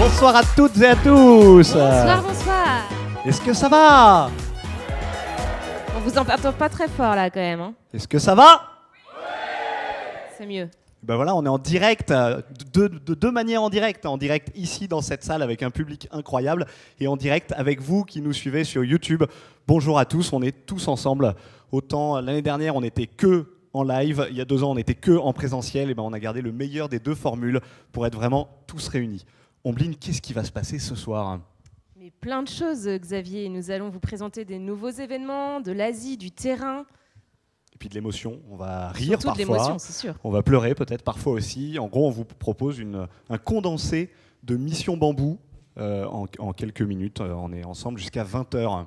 Bonsoir à toutes et à tous. Bonsoir, bonsoir. Est-ce que ça va? On vous entend pas très fort là quand même. Hein. Est-ce que ça va? C'est mieux. Ben voilà, on est en direct, de deux manières en direct ici dans cette salle avec un public incroyable et en direct avec vous qui nous suivez sur YouTube. Bonjour à tous, on est tous ensemble. Autant l'année dernière on n'était que en live, il y a 2 ans on n'était que en présentiel, et ben on a gardé le meilleur des 2 formules pour être vraiment tous réunis. Ombline, qu'est-ce qui va se passer ce soir? Mais plein de choses, Xavier. Nous allons vous présenter des nouveaux événements, de l'Asie, du terrain. Et puis de l'émotion, on va rire Surtout de parfois, l'émotion, c'est sûr. On va pleurer peut-être parfois aussi. En gros, on vous propose un condensé de Mission Bambou en quelques minutes. On est ensemble jusqu'à 20h.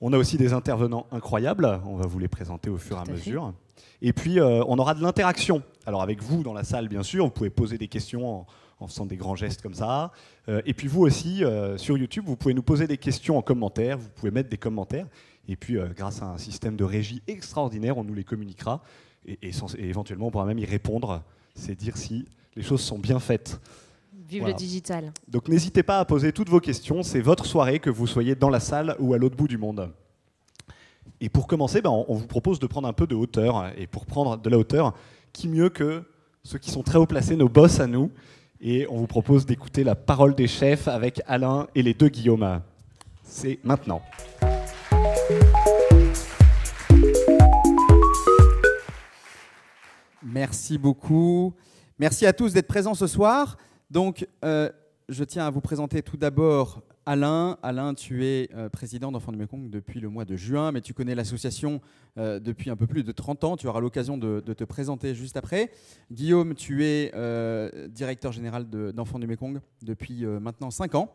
On a aussi des intervenants incroyables, on va vous les présenter au fur et à mesure. Et puis, on aura de l'interaction. Alors avec vous dans la salle, bien sûr, vous pouvez poser des questions en faisant des grands gestes comme ça. Et puis vous aussi, sur YouTube, vous pouvez nous poser des questions en commentaire, vous pouvez mettre des commentaires. Et puis, grâce à un système de régie extraordinaire, on nous les communiquera. Et éventuellement, on pourra même y répondre. C'est dire si les choses sont bien faites. Vive le digital. Donc n'hésitez pas à poser toutes vos questions. C'est votre soirée, que vous soyez dans la salle ou à l'autre bout du monde. Et pour commencer, on vous propose de prendre un peu de hauteur. Et pour prendre de la hauteur, qui mieux que ceux qui sont très haut placés, nos boss à nous. Et on vous propose d'écouter la parole des chefs avec Alain et les 2 Guillaume. C'est maintenant. Merci beaucoup. Merci à tous d'être présents ce soir. Donc, je tiens à vous présenter tout d'abord Alain. Alain, tu es président d'Enfants du Mékong depuis le mois de juin, mais tu connais l'association depuis un peu plus de 30 ans. Tu auras l'occasion de te présenter juste après. Guillaume, tu es directeur général d'Enfants du Mékong depuis maintenant 5 ans.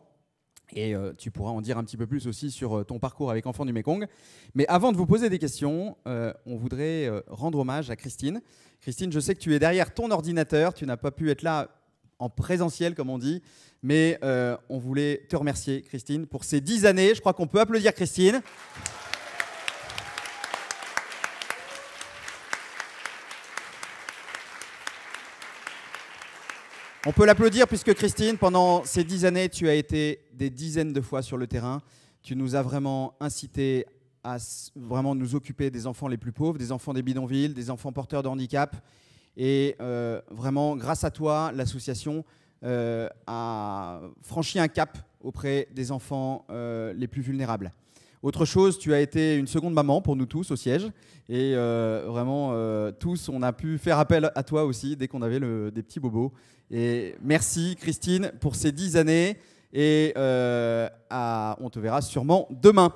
Et tu pourras en dire un petit peu plus aussi sur ton parcours avec Enfants du Mékong. Mais avant de vous poser des questions, on voudrait rendre hommage à Christine. Christine, je sais que tu es derrière ton ordinateur, tu n'as pas pu être là en présentiel, comme on dit, mais on voulait te remercier, Christine, pour ces 10 années. Je crois qu'on peut applaudir Christine. On peut l'applaudir puisque Christine, pendant ces 10 années, tu as été des dizaines de fois sur le terrain. Tu nous as vraiment incité à vraiment nous occuper des enfants les plus pauvres, des enfants des bidonvilles, des enfants porteurs de handicap. Et vraiment, grâce à toi, l'association a franchi un cap auprès des enfants les plus vulnérables. Autre chose, tu as été une seconde maman pour nous tous au siège. Et vraiment, tous, on a pu faire appel à toi aussi dès qu'on avait des petits bobos. Et merci Christine pour ces 10 années. Et on te verra sûrement demain.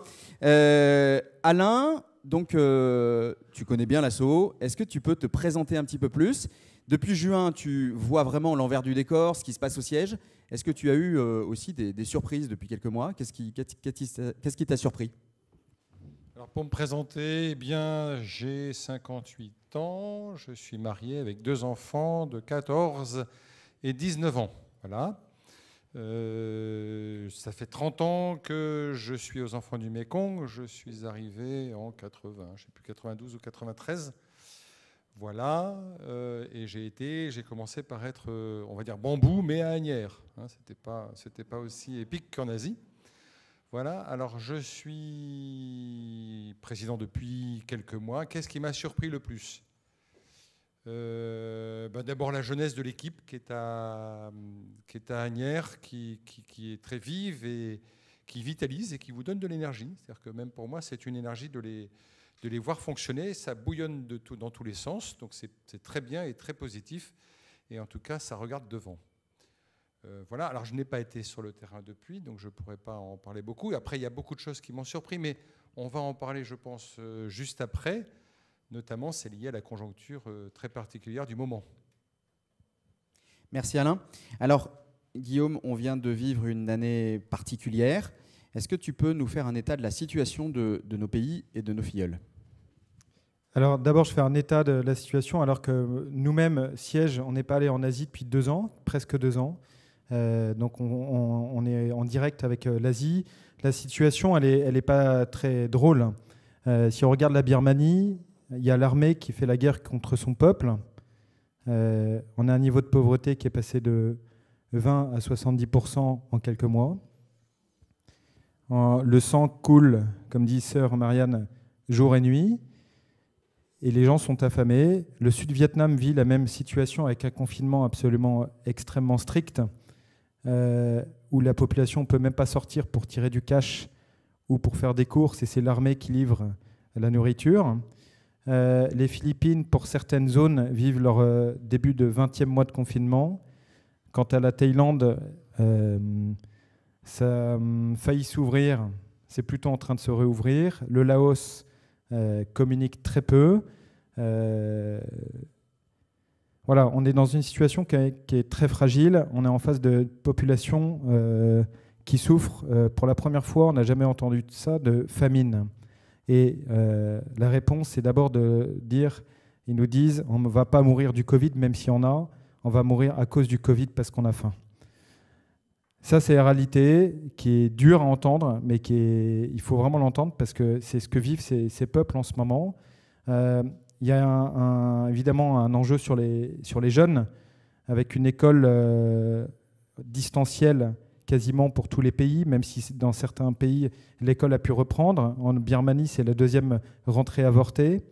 Alain, donc tu connais bien l'asso. Est-ce que tu peux te présenter un petit peu plus? Depuis juin, tu vois vraiment l'envers du décor, ce qui se passe au siège. Est-ce que tu as eu aussi des surprises depuis quelques mois? Qu'est-ce qui t'a surpris? Alors pour me présenter, eh bien, j'ai 58 ans, je suis marié avec 2 enfants de 14 et 19 ans. Voilà. Ça fait 30 ans que je suis aux Enfants du Mékong. Je suis arrivé en 80, je ne sais plus, 92 ou 93. Voilà, et j'ai commencé par être, on va dire, bambou, mais à Asnières. Hein, c'était pas aussi épique qu'en Asie. Voilà, alors je suis président depuis quelques mois. Qu'est-ce qui m'a surpris le plus? D'abord la jeunesse de l'équipe qui est à Asnières, qui est très vive et qui vitalise et qui vous donne de l'énergie. C'est-à-dire que même pour moi, c'est une énergie de les voir fonctionner. Ça bouillonne dans tous les sens, donc c'est très bien et très positif. Et en tout cas, ça regarde devant. Voilà, alors je n'ai pas été sur le terrain depuis, donc je ne pourrais pas en parler beaucoup. Après, il y a beaucoup de choses qui m'ont surpris, mais on va en parler, je pense, juste après. Notamment, c'est lié à la conjoncture très particulière du moment. Merci Alain. Alors, Guillaume, on vient de vivre une année particulière. Est-ce que tu peux nous faire un état de la situation de nos pays et de nos filleuls? Alors d'abord, je fais un état de la situation, alors que nous-mêmes, siège, on n'est pas allé en Asie depuis 2 ans, presque 2 ans. Donc on est en direct avec l'Asie. La situation, elle est pas très drôle. Si on regarde la Birmanie, il y a l'armée qui fait la guerre contre son peuple. On a un niveau de pauvreté qui est passé de 20 à 70% en quelques mois. Le sang coule, comme dit sœur Marianne, jour et nuit, et les gens sont affamés. Le Sud-Vietnam vit la même situation avec un confinement absolument extrêmement strict, où la population ne peut même pas sortir pour tirer du cash ou pour faire des courses, et c'est l'armée qui livre la nourriture. Les Philippines, pour certaines zones, vivent leur début de 20e mois de confinement. Quant à la Thaïlande, ça a failli s'ouvrir, c'est plutôt en train de se réouvrir. Le Laos communique très peu. Voilà, on est dans une situation qui est très fragile. On est en face de population qui souffre. Pour la première fois, on n'a jamais entendu ça, de famine. Et la réponse, c'est d'abord de dire, ils nous disent, on ne va pas mourir du Covid, même si on a, on va mourir à cause du Covid parce qu'on a faim. Ça, c'est la réalité qui est dure à entendre, mais il faut vraiment l'entendre parce que c'est ce que vivent ces peuples en ce moment. Il y a évidemment un enjeu sur les jeunes, avec une école distancielle quasiment pour tous les pays, même si dans certains pays, l'école a pu reprendre. En Birmanie, c'est la 2e rentrée avortée.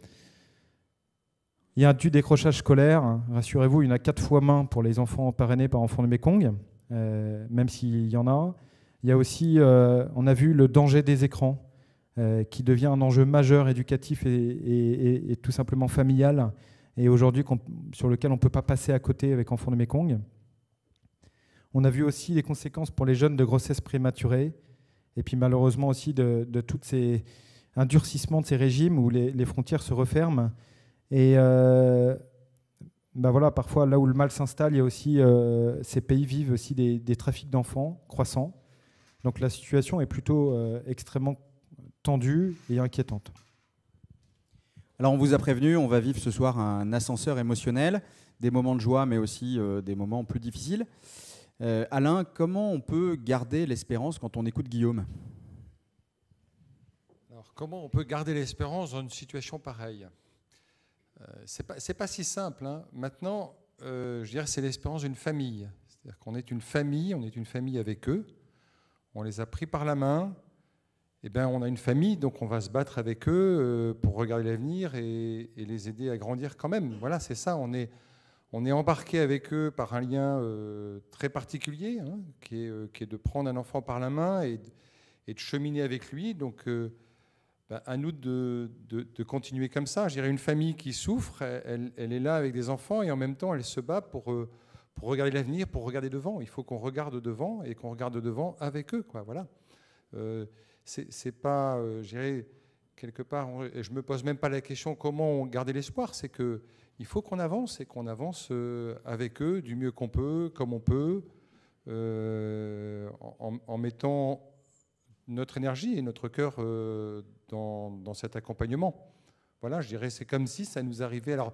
Il y a du décrochage scolaire. Rassurez-vous, il y en a 4 fois moins pour les enfants parrainés par Enfants du Mékong. Même s'il y en a. Il y a aussi, on a vu le danger des écrans, qui devient un enjeu majeur éducatif et tout simplement familial, et aujourd'hui sur lequel on ne peut pas passer à côté avec Enfants du Mékong. On a vu aussi les conséquences pour les jeunes de grossesse prématurée, et puis malheureusement aussi de tous ces durcissement de ces régimes où les frontières se referment. Et voilà, parfois, là où le mal s'installe, il y a aussi, ces pays vivent aussi des trafics d'enfants croissants. Donc la situation est plutôt extrêmement tendue et inquiétante. Alors on vous a prévenu, on va vivre ce soir un ascenseur émotionnel, des moments de joie, mais aussi des moments plus difficiles. Alain, comment on peut garder l'espérance quand on écoute Guillaume ? Alors, comment on peut garder l'espérance dans une situation pareille ? C'est pas si simple, hein. Maintenant, je dirais que c'est l'espérance d'une famille. C'est-à-dire qu'on est une famille avec eux. On les a pris par la main. Eh bien, on a une famille, donc on va se battre avec eux pour regarder l'avenir et les aider à grandir quand même. Voilà, c'est ça. On est embarqué avec eux par un lien très particulier, hein, qui est de prendre un enfant par la main et de cheminer avec lui. Donc, à nous de continuer comme ça. Je dirais une famille qui souffre, elle est là avec des enfants et en même temps, elle se bat pour regarder l'avenir, pour regarder devant. Il faut qu'on regarde devant et qu'on regarde devant avec eux, quoi. Voilà. C'est pas, je dirais, quelque part, je me pose même pas la question comment garder l'espoir. C'est que il faut qu'on avance et qu'on avance avec eux du mieux qu'on peut, comme on peut, en mettant notre énergie et notre cœur dans cet accompagnement. Voilà, je dirais, c'est comme si ça nous arrivait. Alors,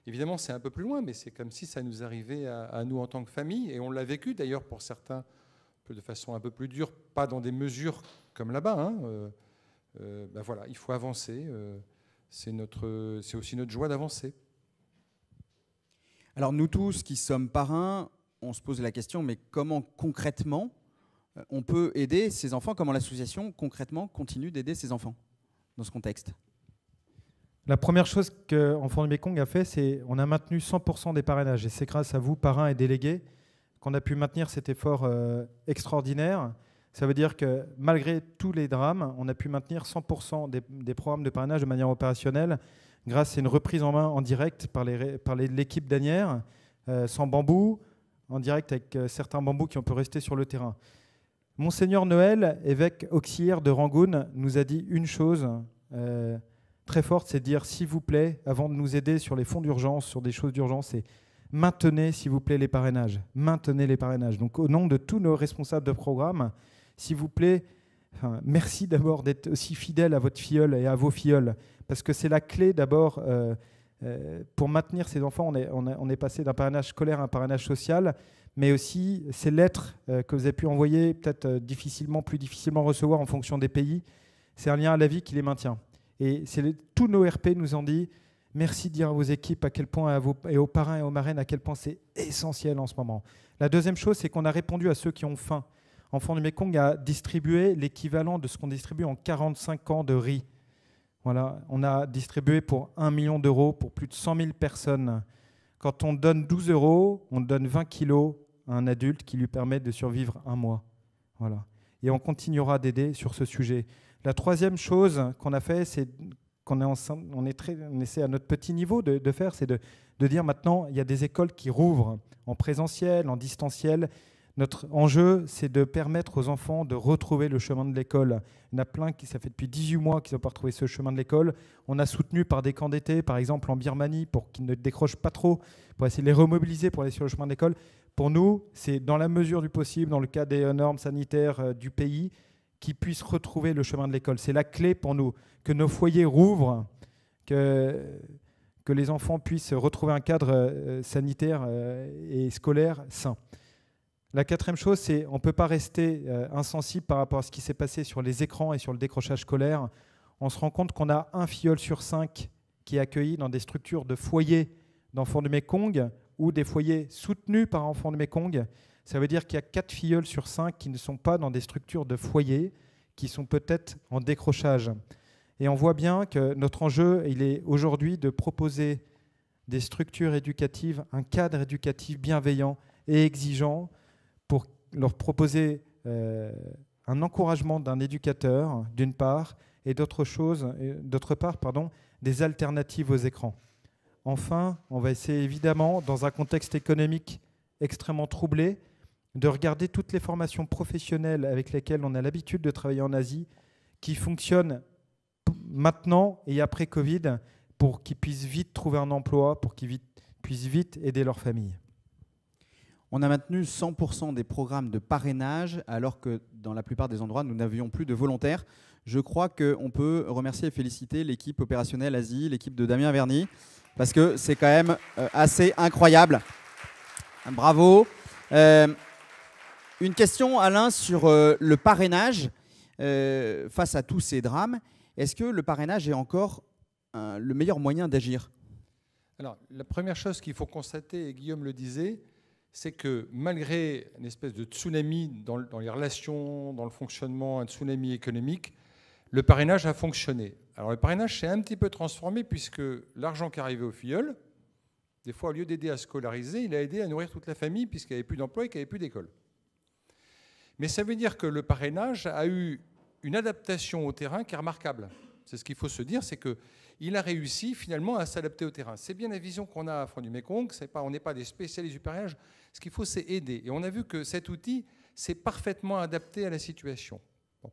évidemment, c'est un peu plus loin, mais c'est comme si ça nous arrivait à nous en tant que famille. Et on l'a vécu, d'ailleurs, pour certains, de façon un peu plus dure, pas dans des mesures comme là-bas. Hein. Voilà, il faut avancer. C'est aussi notre joie d'avancer. Alors, nous tous qui sommes parrains, on se pose la question, mais comment concrètement on peut aider ces enfants? Comment l'association concrètement continue d'aider ces enfants dans ce contexte? La première chose que Enfants du Mékong a fait, c'est on a maintenu 100% des parrainages. Et c'est grâce à vous, parrains et délégués, qu'on a pu maintenir cet effort extraordinaire. Ça veut dire que malgré tous les drames, on a pu maintenir 100% des programmes de parrainage de manière opérationnelle grâce à une reprise en main en direct par l'équipe d'Anières, sans bambou, en direct avec certains bambous qui ont pu rester sur le terrain. Monseigneur Noël, évêque auxiliaire de Rangoon, nous a dit une chose très forte, c'est de dire, s'il vous plaît, avant de nous aider sur les fonds d'urgence, sur des choses d'urgence, c'est maintenez, s'il vous plaît, les parrainages. Maintenez les parrainages. Donc, au nom de tous nos responsables de programme, s'il vous plaît, merci d'abord d'être aussi fidèle à votre filleule et à vos filleuls, parce que c'est la clé d'abord pour maintenir ces enfants. On est passé d'un parrainage scolaire à un parrainage social, mais aussi ces lettres que vous avez pu envoyer, peut-être plus difficilement recevoir en fonction des pays, c'est un lien à la vie qui les maintient. Et tous nos RP nous ont dit, Merci de dire à vos équipes à quel point, et aux parrains et aux marraines, à quel point c'est essentiel en ce moment. La deuxième chose, c'est qu'on a répondu à ceux qui ont faim. Enfants du Mékong a distribué l'équivalent de ce qu'on distribue en 45 ans de riz. Voilà, on a distribué pour 1 million d'euros pour plus de 100 000 personnes. Quand on donne 12 euros, on donne 20 kilos à un adulte qui lui permet de survivre un mois. Voilà. Et on continuera d'aider sur ce sujet. La troisième chose qu'on a fait, c'est qu'on essaie à notre petit niveau de faire, c'est de dire maintenant, il y a des écoles qui rouvrent en présentiel, en distanciel. Notre enjeu, c'est de permettre aux enfants de retrouver le chemin de l'école. Il y en a plein ça fait depuis 18 mois qu'ils n'ont pas retrouvé ce chemin de l'école. On a soutenu par des camps d'été, par exemple en Birmanie, pour qu'ils ne décrochent pas trop, pour essayer de les remobiliser pour aller sur le chemin de l'école. Pour nous, c'est dans la mesure du possible, dans le cas des normes sanitaires du pays, qu'ils puissent retrouver le chemin de l'école. C'est la clé pour nous, que nos foyers rouvrent, que les enfants puissent retrouver un cadre sanitaire et scolaire sain. La quatrième chose, c'est qu'on ne peut pas rester insensible par rapport à ce qui s'est passé sur les écrans et sur le décrochage scolaire. On se rend compte qu'on a 1 filleul sur 5 qui est accueilli dans des structures de foyers d'enfants du Mékong ou des foyers soutenus par enfants du Mékong. Ça veut dire qu'il y a 4 filleuls sur 5 qui ne sont pas dans des structures de foyers, qui sont peut-être en décrochage. Et on voit bien que notre enjeu, il est aujourd'hui de proposer des structures éducatives, un cadre éducatif bienveillant et exigeant pour leur proposer un encouragement d'un éducateur, d'une part, et d'autre part, des alternatives aux écrans. Enfin, on va essayer évidemment, dans un contexte économique extrêmement troublé, de regarder toutes les formations professionnelles avec lesquelles on a l'habitude de travailler en Asie, qui fonctionnent maintenant et après Covid, pour qu'ils puissent vite trouver un emploi, pour qu'ils puissent vite aider leur famille. On a maintenu 100% des programmes de parrainage, alors que dans la plupart des endroits, nous n'avions plus de volontaires. Je crois qu'on peut remercier et féliciter l'équipe opérationnelle Asie, l'équipe de Damien Verny, parce que c'est quand même assez incroyable. Bravo. Une question, Alain, sur le parrainage face à tous ces drames. Est-ce que le parrainage est encore le meilleur moyen d'agir ? Alors, la première chose qu'il faut constater, et Guillaume le disait, c'est que malgré une espèce de tsunami dans les relations, dans le fonctionnement, un tsunami économique, le parrainage a fonctionné. Alors le parrainage s'est un petit peu transformé puisque l'argent qui arrivait aux filleuls, des fois au lieu d'aider à scolariser, il a aidé à nourrir toute la famille puisqu'il n'y avait plus d'emploi et qu'il n'y avait plus d'école. Mais ça veut dire que le parrainage a eu une adaptation au terrain qui est remarquable. C'est ce qu'il faut se dire, c'est qu'il a réussi finalement à s'adapter au terrain. C'est bien la vision qu'on a à Front du Mékong, on n'est pas des spécialistes du parrainage, ce qu'il faut c'est aider. Et on a vu que cet outil s'est parfaitement adapté à la situation. Bon.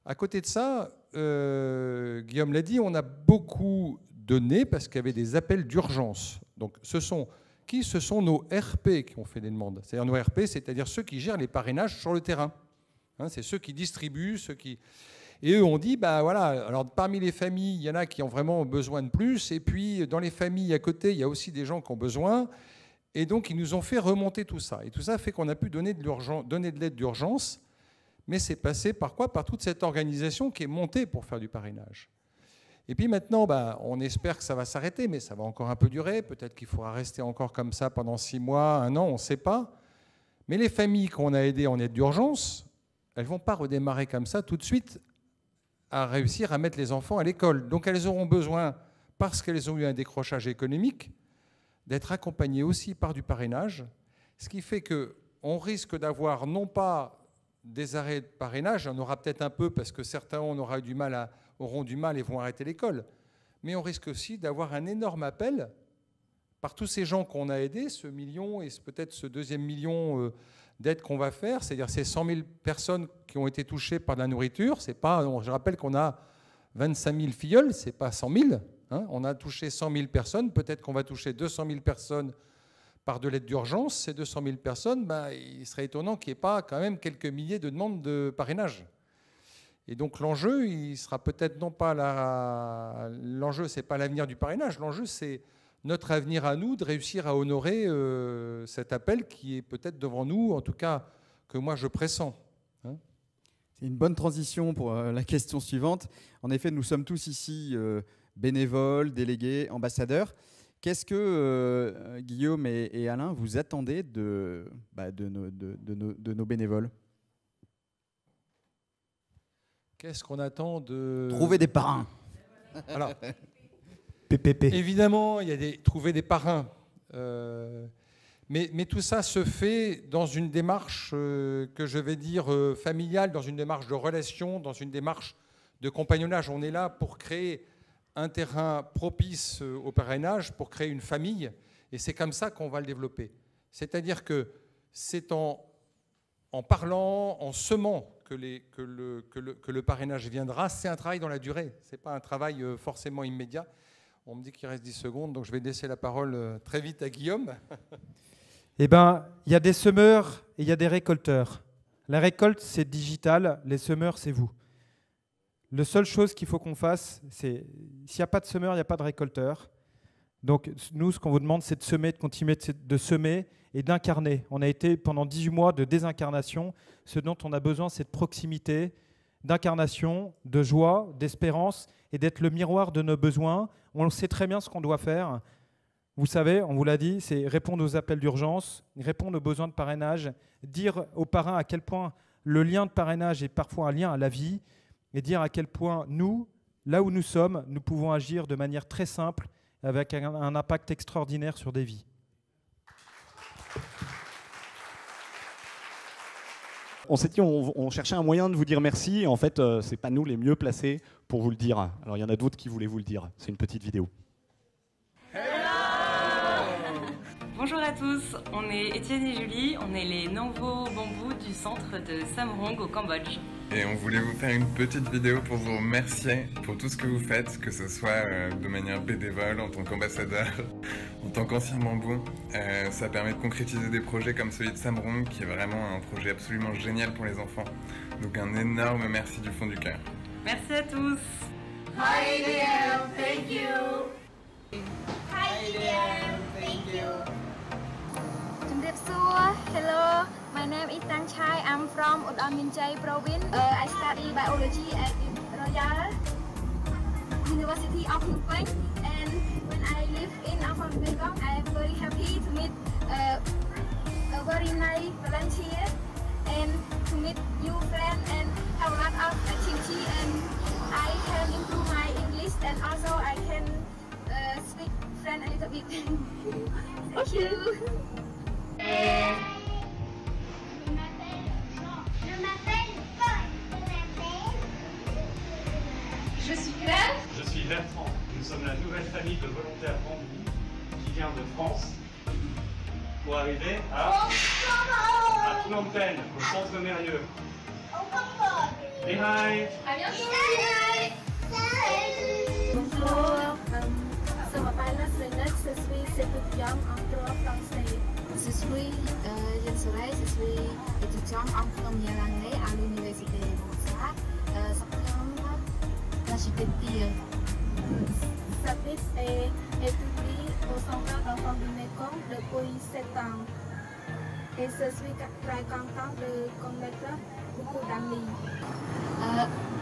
À côté de ça, Guillaume l'a dit, on a beaucoup donné parce qu'il y avait des appels d'urgence. Donc ce sont nos RP qui ont fait des demandes. C'est-à-dire nos RP, c'est-à-dire ceux qui gèrent les parrainages sur le terrain. Hein, c'est ceux qui distribuent, ceux qui... Et eux ont dit, bah voilà, alors parmi les familles, il y en a qui ont vraiment besoin de plus, et puis dans les familles à côté, il y a aussi des gens qui ont besoin, et donc ils nous ont fait remonter tout ça. Et tout ça fait qu'on a pu donner de l'aide d'urgence, mais c'est passé par quoi ? Par toute cette organisation qui est montée pour faire du parrainage. Et puis maintenant, bah, on espère que ça va s'arrêter, mais ça va encore un peu durer, peut-être qu'il faudra rester encore comme ça pendant 6 mois, 1 an, on ne sait pas. Mais les familles qu'on a aidées en aide d'urgence, elles ne vont pas redémarrer comme ça tout de suite à réussir à mettre les enfants à l'école. Donc elles auront besoin, parce qu'elles ont eu un décrochage économique, d'être accompagnées aussi par du parrainage, ce qui fait qu'on risque d'avoir non pas des arrêts de parrainage, on aura peut-être un peu parce que certains auront du mal et vont arrêter l'école, mais on risque aussi d'avoir un énorme appel par tous ces gens qu'on a aidés, ce million et peut-être ce 2e million d'aides qu'on va faire, c'est-à-dire ces 100 000 personnes qui ont été touchées par de la nourriture. C'est pas, je rappelle qu'on a 25 000 filleuls, ce n'est pas 100 000. Hein, on a touché 100 000 personnes, peut-être qu'on va toucher 200 000 personnes par de l'aide d'urgence. Ces 200 000 personnes, ben, il serait étonnant qu'il n'y ait pas quand même quelques milliers de demandes de parrainage. Et donc l'enjeu, il sera peut-être non pas l'enjeu, c'est pas l'avenir du parrainage, l'enjeu c'est notre avenir à nous de réussir à honorer cet appel qui est peut-être devant nous, en tout cas que moi je pressens. Hein. C'est une bonne transition pour la question suivante. En effet, nous sommes tous ici bénévoles, délégués, ambassadeurs. Qu'est-ce que, Guillaume et Alain, vous attendez de nos bénévoles? Qu'est-ce qu'on attend de... Trouver des parrains. Alors, PPP. évidemment, il y a trouver des parrains. Mais tout ça se fait dans une démarche que je vais dire familiale, dans une démarche de relation, dans une démarche de compagnonnage. On est là pour créer un terrain propice au parrainage, pour créer une famille, et c'est comme ça qu'on va le développer. C'est-à-dire que c'est en parlant, en semant que le parrainage viendra. C'est un travail dans la durée, ce n'est pas un travail forcément immédiat. On me dit qu'il reste 10 secondes, donc je vais laisser la parole très vite à Guillaume. Eh bien, il y a des semeurs et il y a des récolteurs. La récolte, c'est digital. Les semeurs, c'est vous. La seule chose qu'il faut qu'on fasse, c'est s'il n'y a pas de semeur, il n'y a pas de récolteur. Donc, nous, ce qu'on vous demande, c'est de semer, de continuer de semer et d'incarner. On a été pendant 18 mois de désincarnation. Ce dont on a besoin, c'est de proximité, d'incarnation, de joie, d'espérance et d'être le miroir de nos besoins. On sait très bien ce qu'on doit faire. Vous savez, on vous l'a dit, c'est répondre aux appels d'urgence, répondre aux besoins de parrainage, dire aux parrains à quel point le lien de parrainage est parfois un lien à la vie, et dire à quel point nous, là où nous sommes, nous pouvons agir de manière très simple, avec un impact extraordinaire sur des vies. On s'est dit, on cherchait un moyen de vous dire merci, et en fait, ce n'est pas nous les mieux placés pour vous le dire. Alors, il y en a d'autres qui voulaient vous le dire. C'est une petite vidéo. Bonjour à tous, on est Étienne et Julie, on est les nouveaux bambous du centre de Samrong au Cambodge. Et on voulait vous faire une petite vidéo pour vous remercier pour tout ce que vous faites, que ce soit de manière bénévole, en tant qu'ambassadeur, en tant qu'ancien bambou. Ça permet de concrétiser des projets comme celui de Samrong, qui est vraiment un projet absolument génial pour les enfants. Donc un énorme merci du fond du cœur. Merci à tous. Hi Liam, thank you. Hi Liam, thank you. Hello, my name is Tang Chai. I'm from Udon Minchai province. I study biology at Royal University of Phnom Penh. And when I live in Nakhon Bengkok, I am very happy to meet a very nice volunteer and to meet new friends and have a lot of activity. And I can improve my English and also I can speak French a little bit. Thank you. Je suis Claire. Je suis Bertrand. Nous sommes la nouvelle famille de volontaires bambou qui vient de France pour arriver à Phnom Penh, au centre Mérieux. Et hi. À bientôt. Bonjour, je m'appelle Nasrina, je suis étudiante en droit français. Je suis Yen Soray, je suis étudiante en première année à l'université de Montréal. Septembre, l'architecture. Sabis est étudiée au centre d'enfants du Mekong depuis 7 ans. Et je suis très contente de connaître beaucoup d'amis.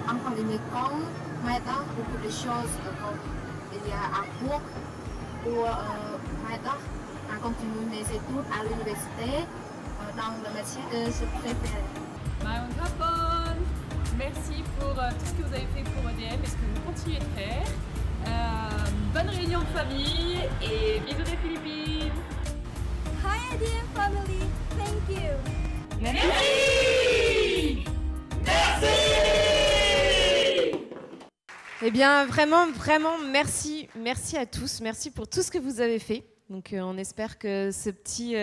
Enfants du Mekong m'aident beaucoup de choses comme il y a un cours pour m'aider à continuer mes études à l'université dans le métier que je préfère. Merci pour tout ce que vous avez fait pour EDM et ce que vous continuez de faire. Bonne réunion de famille et bisous des Philippines. Hi EDM family, thank you. Merci. Eh bien, vraiment, vraiment, merci. Merci à tous. Merci pour tout ce que vous avez fait. Donc, on espère que ce petit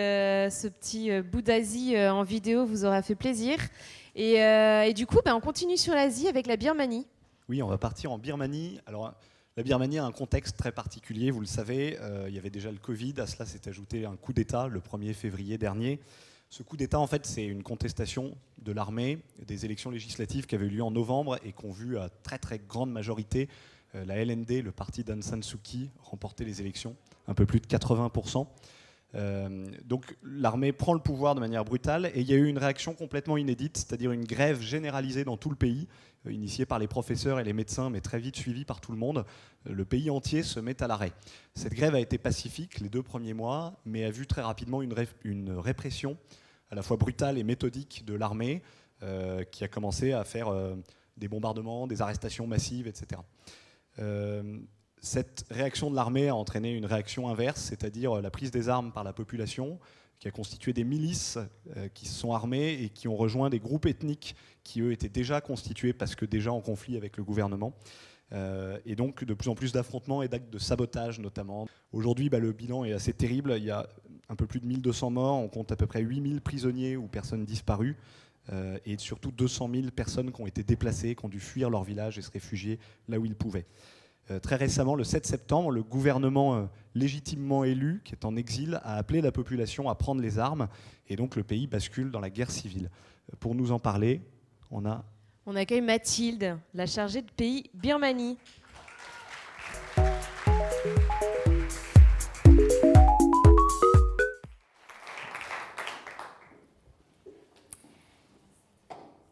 bout d'Asie en vidéo vous aura fait plaisir. Et du coup, on continue sur l'Asie avec la Birmanie. Oui, on va partir en Birmanie. Alors, la Birmanie a un contexte très particulier, vous le savez. Il y avait déjà le Covid, à cela s'est ajouté un coup d'État le 1er février dernier. Ce coup d'État, en fait, c'est une contestation de l'armée des élections législatives qui avaient eu lieu en novembre et qui ont vu à très très grande majorité la LND, le parti d'Aung San Suu Kyi, remporter les élections, un peu plus de 80%. Donc l'armée prend le pouvoir de manière brutale et il y a eu une réaction complètement inédite, c'est-à-dire une grève généralisée dans tout le pays, initiée par les professeurs et les médecins, mais très vite suivie par tout le monde. Le pays entier se met à l'arrêt. Cette grève a été pacifique les 2 premiers mois, mais a vu très rapidement une répression à la fois brutale et méthodique de l'armée, qui a commencé à faire des bombardements, des arrestations massives, etc. Cette réaction de l'armée a entraîné une réaction inverse, c'est-à-dire la prise des armes par la population, qui a constitué des milices qui se sont armées et qui ont rejoint des groupes ethniques qui, eux, étaient déjà constitués parce que déjà en conflit avec le gouvernement. Et donc de plus en plus d'affrontements et d'actes de sabotage notamment. Aujourd'hui, le bilan est assez terrible. Il y a un peu plus de 1200 morts, on compte à peu près 8000 prisonniers ou personnes disparues, et surtout 200 000 personnes qui ont été déplacées, qui ont dû fuir leur village et se réfugier là où ils pouvaient. Très récemment, le 7 septembre, le gouvernement légitimement élu, qui est en exil, a appelé la population à prendre les armes, et donc le pays bascule dans la guerre civile. Pour nous en parler, on accueille Mathilde, la chargée de pays Birmanie.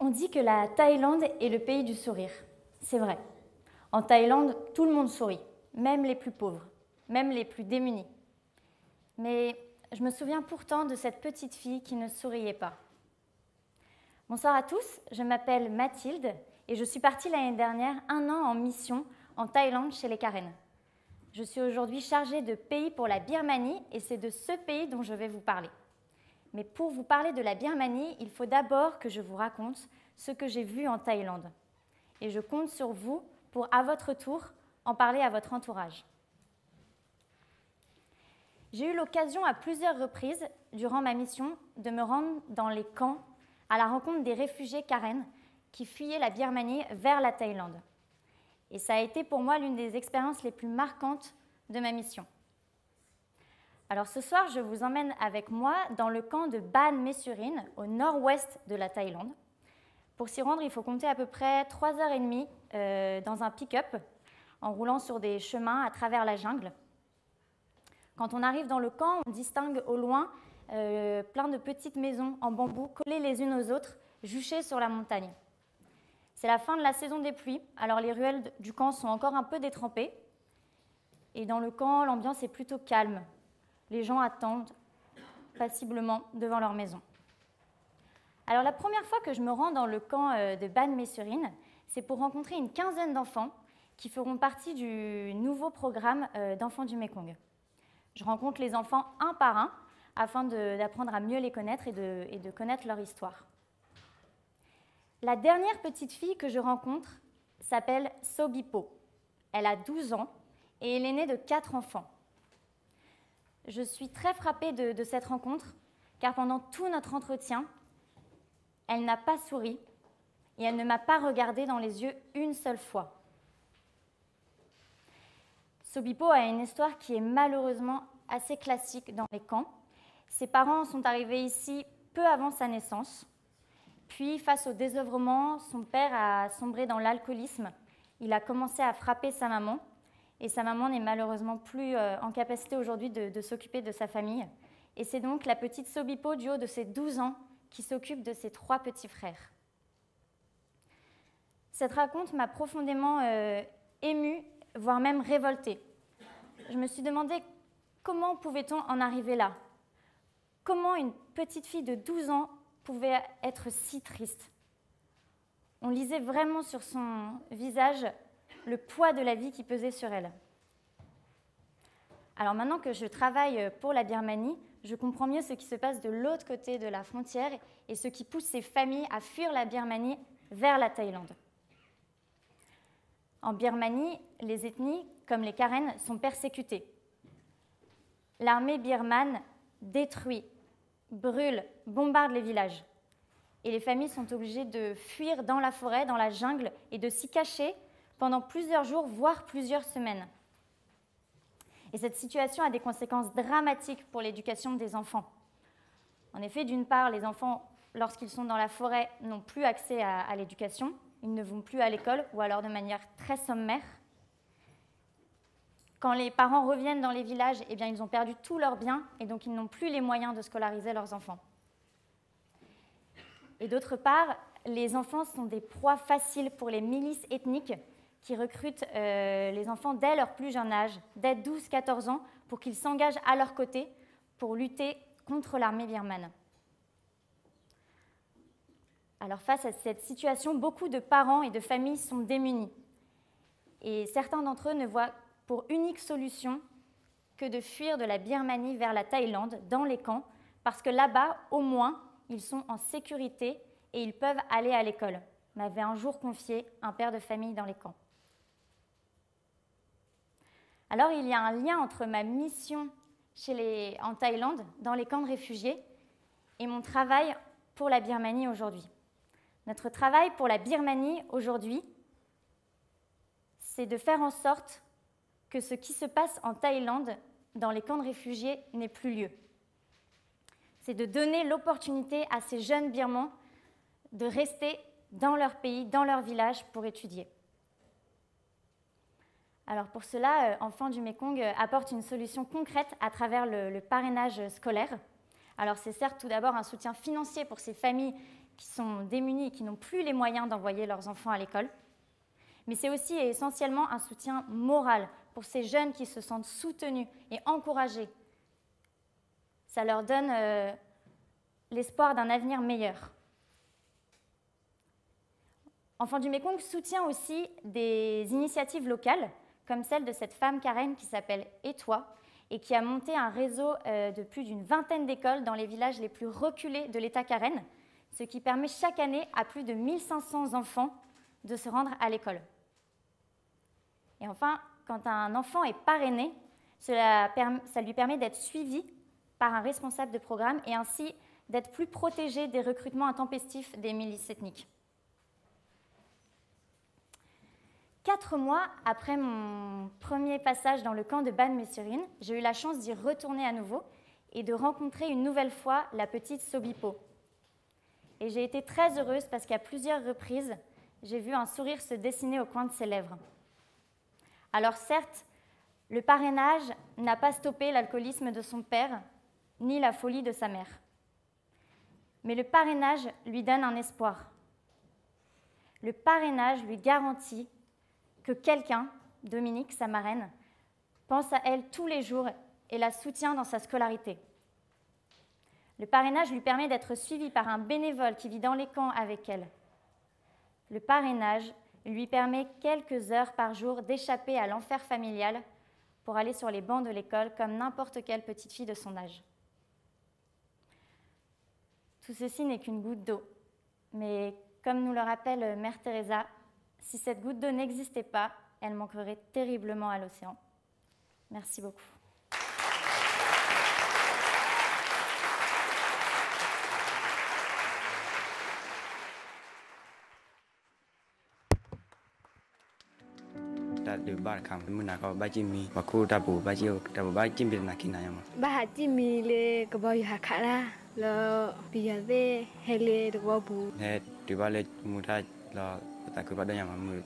On dit que la Thaïlande est le pays du sourire. C'est vrai. En Thaïlande, tout le monde sourit, même les plus pauvres, même les plus démunis. Mais je me souviens pourtant de cette petite fille qui ne souriait pas. Bonsoir à tous, je m'appelle Mathilde et je suis partie l'année dernière 1 an en mission en Thaïlande chez les Karen. Je suis aujourd'hui chargée de pays pour la Birmanie et c'est de ce pays dont je vais vous parler. Mais pour vous parler de la Birmanie, il faut d'abord que je vous raconte ce que j'ai vu en Thaïlande. Et je compte sur vous pour, à votre tour, en parler à votre entourage. J'ai eu l'occasion à plusieurs reprises, durant ma mission, de me rendre dans les camps à la rencontre des réfugiés Karen qui fuyaient la Birmanie vers la Thaïlande. Et ça a été pour moi l'une des expériences les plus marquantes de ma mission. Alors ce soir, je vous emmène avec moi dans le camp de Ban Me Surin, au nord-ouest de la Thaïlande. Pour s'y rendre, il faut compter à peu près 3h30 dans un pick-up, en roulant sur des chemins à travers la jungle. Quand on arrive dans le camp, on distingue au loin plein de petites maisons en bambou collées les unes aux autres, juchées sur la montagne. C'est la fin de la saison des pluies, alors les ruelles du camp sont encore un peu détrempées. Et dans le camp, l'ambiance est plutôt calme. Les gens attendent passiblement devant leur maison. Alors la première fois que je me rends dans le camp de Ban Me Surin, c'est pour rencontrer une quinzaine d'enfants qui feront partie du nouveau programme d'enfants du Mekong. Je rencontre les enfants un par un afin d'apprendre à mieux les connaître et de connaître leur histoire. La dernière petite fille que je rencontre s'appelle Sobipo. Elle a 12 ans et elle est née de 4 enfants. Je suis très frappée de cette rencontre car pendant tout notre entretien, elle n'a pas souri et elle ne m'a pas regardée dans les yeux une seule fois. Sobipo a une histoire qui est malheureusement assez classique dans les camps. Ses parents sont arrivés ici peu avant sa naissance. Puis, face au désœuvrement, son père a sombré dans l'alcoolisme. Il a commencé à frapper sa maman. Et sa maman n'est malheureusement plus en capacité aujourd'hui de s'occuper de sa famille. Et c'est donc la petite Sobipo, du haut de ses 12 ans, qui s'occupe de ses 3 petits frères. Cette raconte m'a profondément émue, voire même révoltée. Je me suis demandé comment pouvait-on en arriver là? Comment une petite fille de 12 ans pouvait être si triste? On lisait vraiment sur son visage le poids de la vie qui pesait sur elle. Alors maintenant que je travaille pour la Birmanie, je comprends mieux ce qui se passe de l'autre côté de la frontière et ce qui pousse ces familles à fuir la Birmanie vers la Thaïlande. En Birmanie, les ethnies, comme les Karen, sont persécutées. L'armée birmane détruit, brûle, bombarde les villages. Et les familles sont obligées de fuir dans la forêt, dans la jungle, et de s'y cacher pendant plusieurs jours, voire plusieurs semaines. Et cette situation a des conséquences dramatiques pour l'éducation des enfants. En effet, d'une part, les enfants, lorsqu'ils sont dans la forêt, n'ont plus accès à l'éducation. Ils ne vont plus à l'école, ou alors de manière très sommaire. Quand les parents reviennent dans les villages, eh bien, ils ont perdu tous leurs biens et donc ils n'ont plus les moyens de scolariser leurs enfants. Et d'autre part, les enfants sont des proies faciles pour les milices ethniques qui recrutent les enfants dès leur plus jeune âge, dès 12-14 ans, pour qu'ils s'engagent à leur côté pour lutter contre l'armée birmane. Alors face à cette situation, beaucoup de parents et de familles sont démunis. Et certains d'entre eux ne voient pour unique solution que de fuir de la Birmanie vers la Thaïlande, dans les camps, parce que là-bas, au moins, ils sont en sécurité et ils peuvent aller à l'école, m'avait un jour confié un père de famille dans les camps. Alors, il y a un lien entre ma mission en Thaïlande, dans les camps de réfugiés, et mon travail pour la Birmanie aujourd'hui. Notre travail pour la Birmanie aujourd'hui, c'est de faire en sorte que ce qui se passe en Thaïlande, dans les camps de réfugiés, n'ait plus lieu. C'est de donner l'opportunité à ces jeunes Birmans de rester dans leur pays, dans leur village, pour étudier. Alors pour cela, Enfants du Mékong apporte une solution concrète à travers le parrainage scolaire. Alors c'est certes tout d'abord un soutien financier pour ces familles qui sont démunies et qui n'ont plus les moyens d'envoyer leurs enfants à l'école, mais c'est aussi et essentiellement un soutien moral pour ces jeunes qui se sentent soutenus et encouragés. Ça leur donne l'espoir d'un avenir meilleur. Enfants du Mékong soutient aussi des initiatives locales, comme celle de cette femme Karen qui s'appelle Et Toi, et qui a monté un réseau de plus d'une vingtaine d'écoles dans les villages les plus reculés de l'État Karen, ce qui permet chaque année à plus de 1500 enfants de se rendre à l'école. Et enfin, quand un enfant est parrainé, ça lui permet d'être suivi par un responsable de programme et ainsi d'être plus protégé des recrutements intempestifs des milices ethniques. 4 mois après mon premier passage dans le camp de Ban Mesurin, j'ai eu la chance d'y retourner à nouveau et de rencontrer une nouvelle fois la petite Sobipo. Et j'ai été très heureuse parce qu'à plusieurs reprises, j'ai vu un sourire se dessiner au coin de ses lèvres. Alors certes, le parrainage n'a pas stoppé l'alcoolisme de son père, ni la folie de sa mère. Mais le parrainage lui donne un espoir. Le parrainage lui garantit que quelqu'un, Dominique, sa marraine, pense à elle tous les jours et la soutient dans sa scolarité. Le parrainage lui permet d'être suivi par un bénévole qui vit dans les camps avec elle. Le parrainage lui permet quelques heures par jour d'échapper à l'enfer familial pour aller sur les bancs de l'école comme n'importe quelle petite fille de son âge. Tout ceci n'est qu'une goutte d'eau, mais comme nous le rappelle Mère Teresa, si cette goutte d'eau n'existait pas, elle manquerait terriblement à l'océan. Merci beaucoup. De barkam munako bajimi baku tabu bajio tabu bajim bir nakina yama bahajimi le kaboy hakala lo biade hele robu he dibale muda lo taku pada yama mu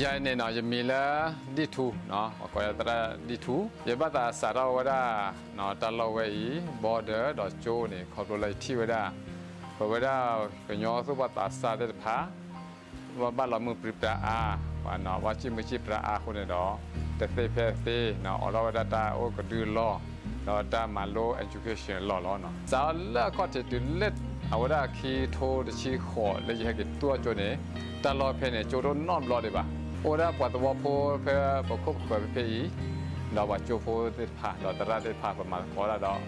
ยายเนี่ยเนาะจะมีละดิทูเนาะก็จะตระดิทูยาบตาสารวดาเนาะตะลอเวอีบอร์เดอร์ดอโจนี่ขอตัวเลยที่วดาเพราะวดาก็ยอสุบตาสาเดพา ว่าบ้านเรามือปริปราอาว่าเนาะว่าชิมือชิปราอาคนเนาะแต่เซเพเซเนาะเราได้ตาโอ้ก็ดูล้อเราได้มาโล education ล้อเนาะสาวเลิกก็จะดูเล็ดเอาได้คีโทดชีขอเลยให้กิตัวโจเนี่ยตลอดเพเนี่ยโจโดนน้อมรอได้ปะโอ้ได้ปวดตัวโพเพื่อประกบกับเพย์เราว่าโจโพได้ผ่านเราตระได้ผ่านประมาณขอละดอก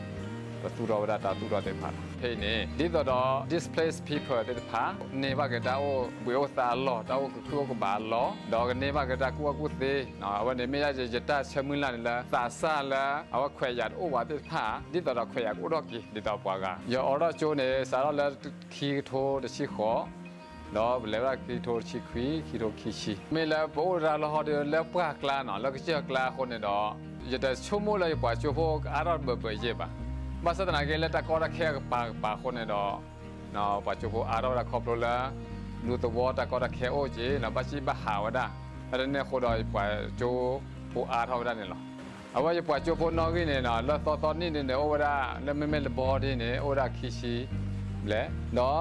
ประตูเราได้ตาตูเราได้ผ่านเพย์นี่ดีต่อดอ displaced people ได้ผ่านเนี่ยว่ากันดาวบุยตาล้อดาวคือกูบาล้อดอกเนี่ยว่ากันดากูว่ากูเตะเนาะวันนี้ไม่ได้จะได้เชื่อมือละนี่ละตาซาละเอาว่าขยันโอ้ว่าได้ผ่านดีต่อดอกขยันกูดอกกี่ดีต่อปากกันอย่าเอาละโจเนี่ยสารละคีโทดชีขอเนาะแล้วก็คีโทชิคุยคีโทคิชิไม่แล้วโบราณเราหอเดียวแล้วปากลาเนาะแล้วก็เชื่อกลาคนเนี่ยเนาะจะได้ชั่วโมงเลยกว่าชั่วโมงอารมณ์เบื่อเจ็บอ่ะมาสถานะเกล้ตะกอระแค่ปากคนเนี่ยเนาะปัจจุบันอารมณ์ระครบรู้แล้วรู้ตัวตะกอระแค่โอ้จีเนาะปัจจุบันหาวด้าอะไรเนี่ยคนเราปจูผู้อาร์ทาวด้าเนี่ยหรอเอาไว้ปจูผู้น้องนี่เนาะแล้วตอนนี้เนี่ยโอ้ด้าแล้วไม่บอดี้เนี่ยโอ้ด้าคิชิแหละเนาะ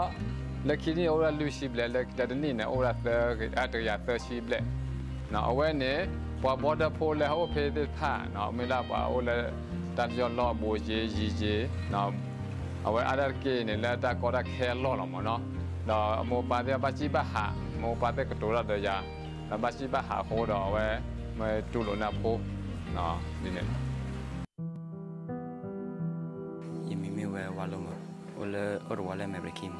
แล้วคิดนี่โอ้ละลูชิบเลยแล้วแต่เดี๋ยวนี้เนี่ยโอ้ละเตอร์อาจจะอยากเตอร์ชิบเลยเนาะเอาไว้เนี่ยพอบอร์ดโพลแล้วเขาเพย์ได้ผ่าเนาะไม่รับว่าโอ้ละตัดย้อนล้อโบเจยีเจเนาะเอาไว้อาร์เกเนี่ยแล้วตะกอระแค่ล้อหรอมั้งเนาะเนาะโมปาเดียบัจิบะหาโมปาเตกตัวละเดียแล้วบัจิบะหาโคดเอาไว้มาจุลนาโพเนาะนี่เนี่ยยังมีเวลวาลงโอเลอรวาเลไม่เบรกิม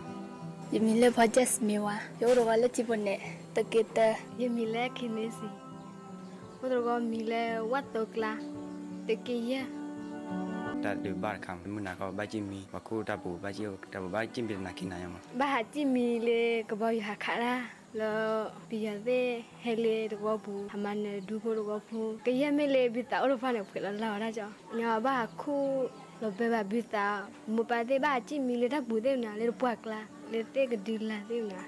ยังมีเล่พอเจสมีวะยอรวาเลจิบเน่ตะเกียตยังมีเล่คินเนซีพวกเราก็มีเล่วัดตกลาตะเกียแต่ดูบ้านคำมุนาก็บ้านจิมีว่าคู่ตาบูบ้านจิโอตาบูบ้านจิมเป็นนักกินอะไรมั้งบ้านจิมีเล่ก็บอกอยู่หาขาละแล้วปียาเดเฮเล่ตัวบูทำมันดูพวกเราพูก็ยังไม่เล่บิตาอุลฟานเนี่ยเพื่อนเราได้จ้ะเนี่ยบ้านคู่เราไปแบบบิตามุปาเดบ้านจิมีเล่ทับบูเดน่ะเล่ปวกละเล่เตก็ดีละเดน่ะ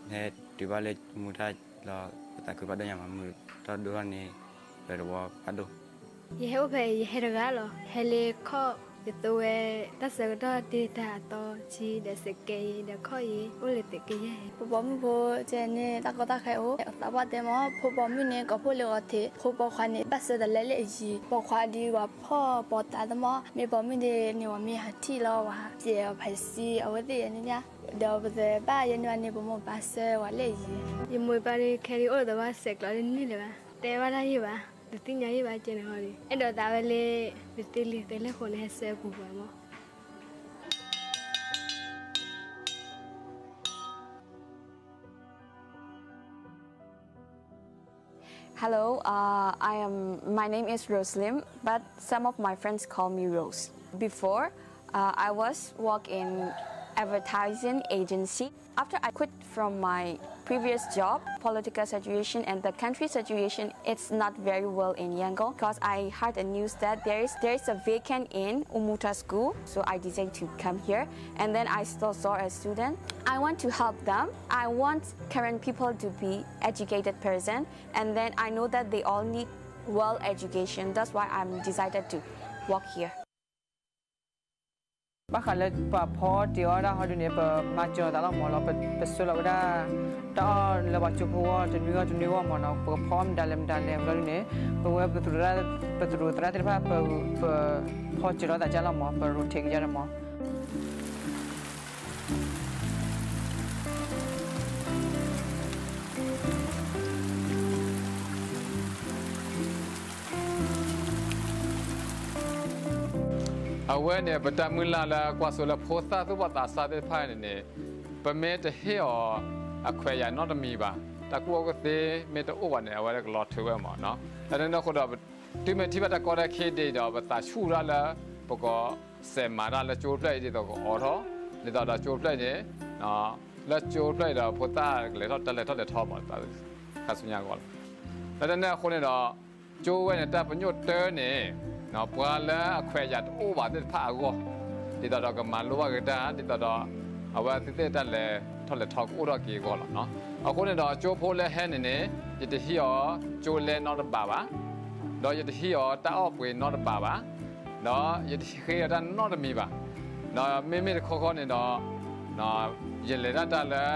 เนี่ยดูบ้านเล่มุดาเราแต่คือบ้านเดียวมันมือตอนดูอันนี้เป็นว่าพัดดูยี่ห้อไปยี่ห้ออะไรหรอเฮเล่ข้อตัวตัดเสกตัวตีตาตัวชีเดสเกย์เดข้อยี่โอเลตเกย์ผู้บ่มีผู้เจนี่ตะก็ตะไคโอตะว่าเดมอผู้บ่มีเนี่ยก็ผู้เลี้ยงที่ผู้บ่ควานี่ตัดเสกเละๆจีบ่ควาดีว่าพ่อบ่ตาดมอมีบ่มีเนี่ยว่ามีหัดที่เราว่าเจียวไผซีเอาไว้ที่นี่เนี่ยเดี๋ยวไปบ้านยันวันนี้บ่มาบ้านเสือว่าเละจียังมวยไปแค่ที่โอแต่ว่าเสกแล้วนี่เลยป่ะแต่ว่าได้ยี่ป่ะแต่ที่ยังยี่ป่ะเจนเขาดิเอ็นเดี๋ยวตาเวลไปตีเลยคนให้เสือกูไปมั้งHello, my name is Roslim, but some of my friends call me Rose. Before, I was working in advertising agency. After I quit from my previous job, political situation and the country situation, it's not very well in Yangon because I heard the news that there is a vacant in Umuta school. So I decided to come here, and then I still saw a student. I want to help them. I want current people to be educated person, and then I know that they all need well education. That's why I'm decided to work here. บ้านเขาเลยปะพอเดี๋ยวเราดูเนี่ยปะมาเจอแต่เราหมอเราไปสู้เราได้แต่เราบัดจุบัวจนเนื้อหมอเราปะพร้อมดันเล่มเราดูเนี่ยปะว่าประตูตราที่ว่าปะพอเจอเราแต่จะเราหมอปะรูทเทคจะเราหมอเอาไว้เนี่ยประจำมือละกว่าสุรโพสต์ทุกวันตาซาได้ภายเนี่ยประเมตเฮียอควายนอตมีบ่าตะกัวก็เตเมตโอวันเนี่ยเอาไว้ก็รอถือไว้หมอเนาะแต่นั้นเราคนเราที่เมที่ว่าตะกอได้เคดีเนาะตาชูระละปกเสมาระละจูดได้ที่ตะกอท้อนี่ตาจูดได้เนี่ยเนาะแล้วจูดได้เราโพสต์เลยทอดท้อหมดตาข้าสุญญากรแล้วนั้นคนเนี่ยเนาะจูไว้เนี่ยตาประโยชน์เตอเนี่ยเนาะปลาแล้วแควยัดโอ้บาดได้ผ้าก็ที่ตอนเราก็มารู้ว่าก็ได้ที่ตอนเราเอาไว้ที่เต้ตันเลยทอดเลยทอกอุระกี่ก็แล้วเนาะเอาคนเนี่ยโจโพเลยแห่เนี่ยจะที่ที่อ๋อโจเลยนอร์บาบะเนาะจะที่ที่อ๋อตาออกไปนอร์บาบะเนาะจะที่เคยดันนอร์มีบะเนาะไม่ข้อเนี่ยเนาะยันเลยได้เลย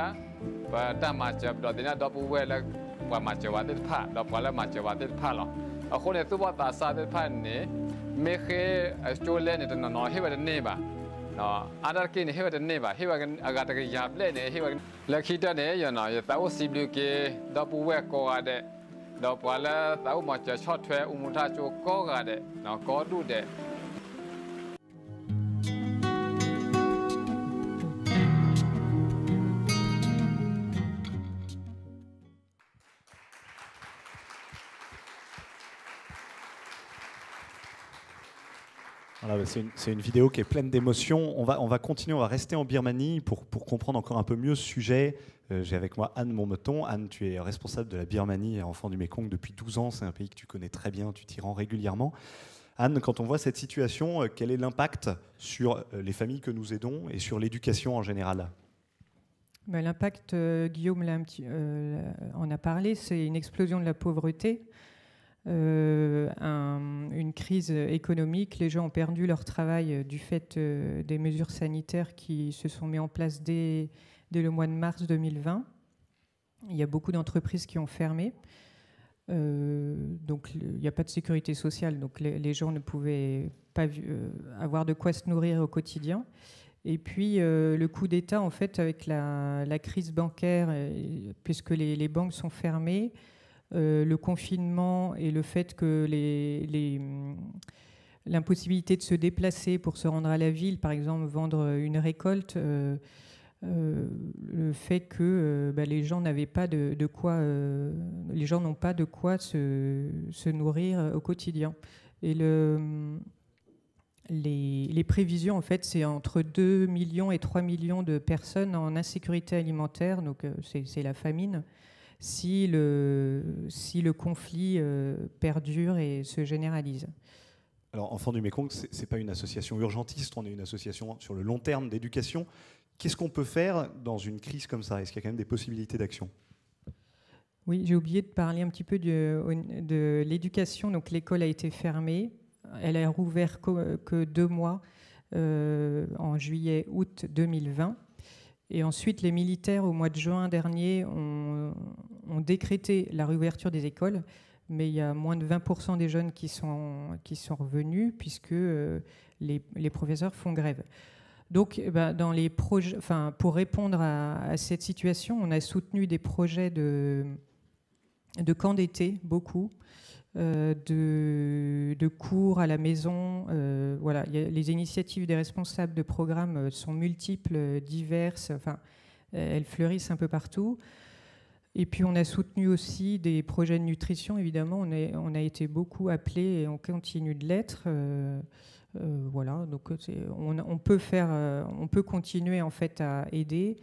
và ta mà chụp đó thì nó đó bùi về là và mà chụp vào tết pha đó phải là mà chụp vào tết pha rồi ởคนเนี่ยตัวว่าตาซาtết phaเนี่ยไม่เคยโจเล่นเนี่ยตอนน้อยเฮว่าเนี่ยบ่เนาะอาดากินเฮว่าเนี่ยบ่เฮว่ากันอากาศก็ยับเล่นเนี่ยเฮว่าแล้วคิดเนี่ยอย่างน้อยแต่ว่าสิบลูกดอกบัวก็ได้ดอกบัวแล้วแต่ว่ามันจะชดเชยอุโมงค์ท่าโจก็ได้เนาะก็ดูได้ Voilà, c'est une vidéo qui est pleine d'émotions. On va continuer, on va rester en Birmanie pour comprendre encore un peu mieux ce sujet. J'ai avec moi Anne Montmeton. Anne, tu es responsable de la Birmanie et enfant du Mékong depuis 12 ans. C'est un pays que tu connais très bien, tu t'y rends régulièrement. Anne, quand on voit cette situation, quel est l'impact sur les familles que nous aidons et sur l'éducation en général ? L'impact, Guillaume en a parlé, c'est une explosion de la pauvreté. Une crise économique, les gens ont perdu leur travail du fait des mesures sanitaires qui se sont mises en place dès le mois de mars 2020. Il y a beaucoup d'entreprises qui ont fermé, donc il n'y a pas de sécurité sociale, donc les gens ne pouvaient pas avoir de quoi se nourrir au quotidien. Et puis le coup d'État, en fait, avec la crise bancaire, puisque les banques sont fermées, le confinement et le fait que l'impossibilité de se déplacer pour se rendre à la ville, par exemple vendre une récolte, le fait que les gens n'avaient pas de quoi, les gens n'ont pas de quoi se nourrir au quotidien. Et les prévisions, en fait, c'est entre 2 millions et 3 millions de personnes en insécurité alimentaire, donc c'est la famine. Si le conflit perdure et se généralise. Alors, Enfants du Mékong, ce n'est pas une association urgentiste, on est une association sur le long terme d'éducation. Qu'est-ce qu'on peut faire dans une crise comme ça ? Est-ce qu'il y a quand même des possibilités d'action ? Oui, j'ai oublié de parler un petit peu de l'éducation. Donc, l'école a été fermée. Elle a rouvert que 2 mois en juillet-août 2020. Et ensuite, les militaires, au mois de juin dernier, ont décrété la réouverture des écoles, mais il y a moins de 20% des jeunes qui sont revenus, puisque les professeurs font grève. Donc, dans les projets, pour répondre à cette situation, on a soutenu des projets de camps d'été, beaucoup, de cours à la maison. Voilà, les initiatives des responsables de programmes sont multiples, diverses, elles fleurissent un peu partout. Et puis on a soutenu aussi des projets de nutrition, évidemment, on a été beaucoup appelés et on continue de l'être. Voilà, donc on peut continuer en fait à aider.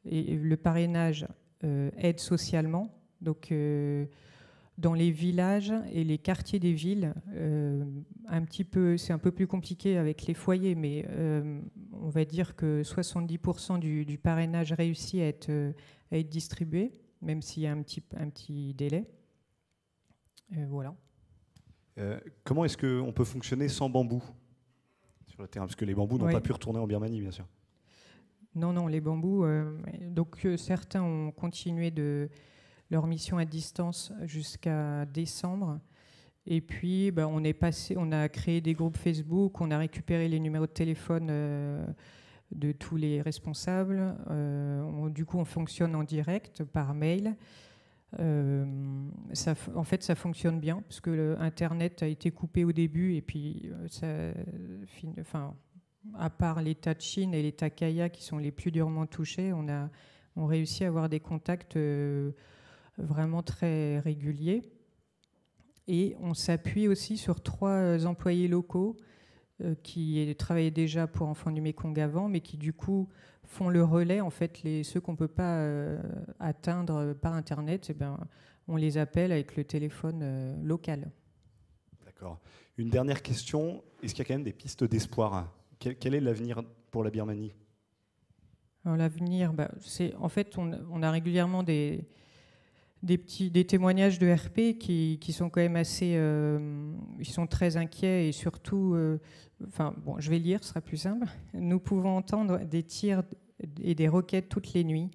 Et le parrainage aide socialement. Donc dans les villages et les quartiers des villes, c'est un peu plus compliqué avec les foyers, mais on va dire que 70% du parrainage réussit à être distribué, même s'il y a un petit délai. Voilà. Comment est-ce qu'on peut fonctionner sans bambous sur le terrain ? Parce que les bambous n'ont pas pu retourner en Birmanie, bien sûr. Non, les bambous. Donc certains ont continué leur mission à distance jusqu'à décembre. Et puis, on a créé des groupes Facebook, on a récupéré les numéros de téléphone de tous les responsables. Du coup, on fonctionne en direct, par mail. En fait, ça fonctionne bien, parce que Internet a été coupé au début, et puis, à part l'État de Chine et l'État Kaya, qui sont les plus durement touchés, on réussit à avoir des contacts vraiment très réguliers. Et on s'appuie aussi sur 3 employés locaux qui travaillaient déjà pour Enfants du Mékong avant, mais qui du coup font le relais. En fait, ceux qu'on ne peut pas atteindre par Internet, on les appelle avec le téléphone local. D'accord. Une dernière question. Est-ce qu'il y a quand même des pistes d'espoir ? Quel est l'avenir pour la Birmanie ? Alors, l'avenir, en fait, on a régulièrement des témoignages de RP qui sont quand même assez... ils sont très inquiets et surtout... je vais lire, ce sera plus simple. Nous pouvons entendre des tirs et des roquettes toutes les nuits.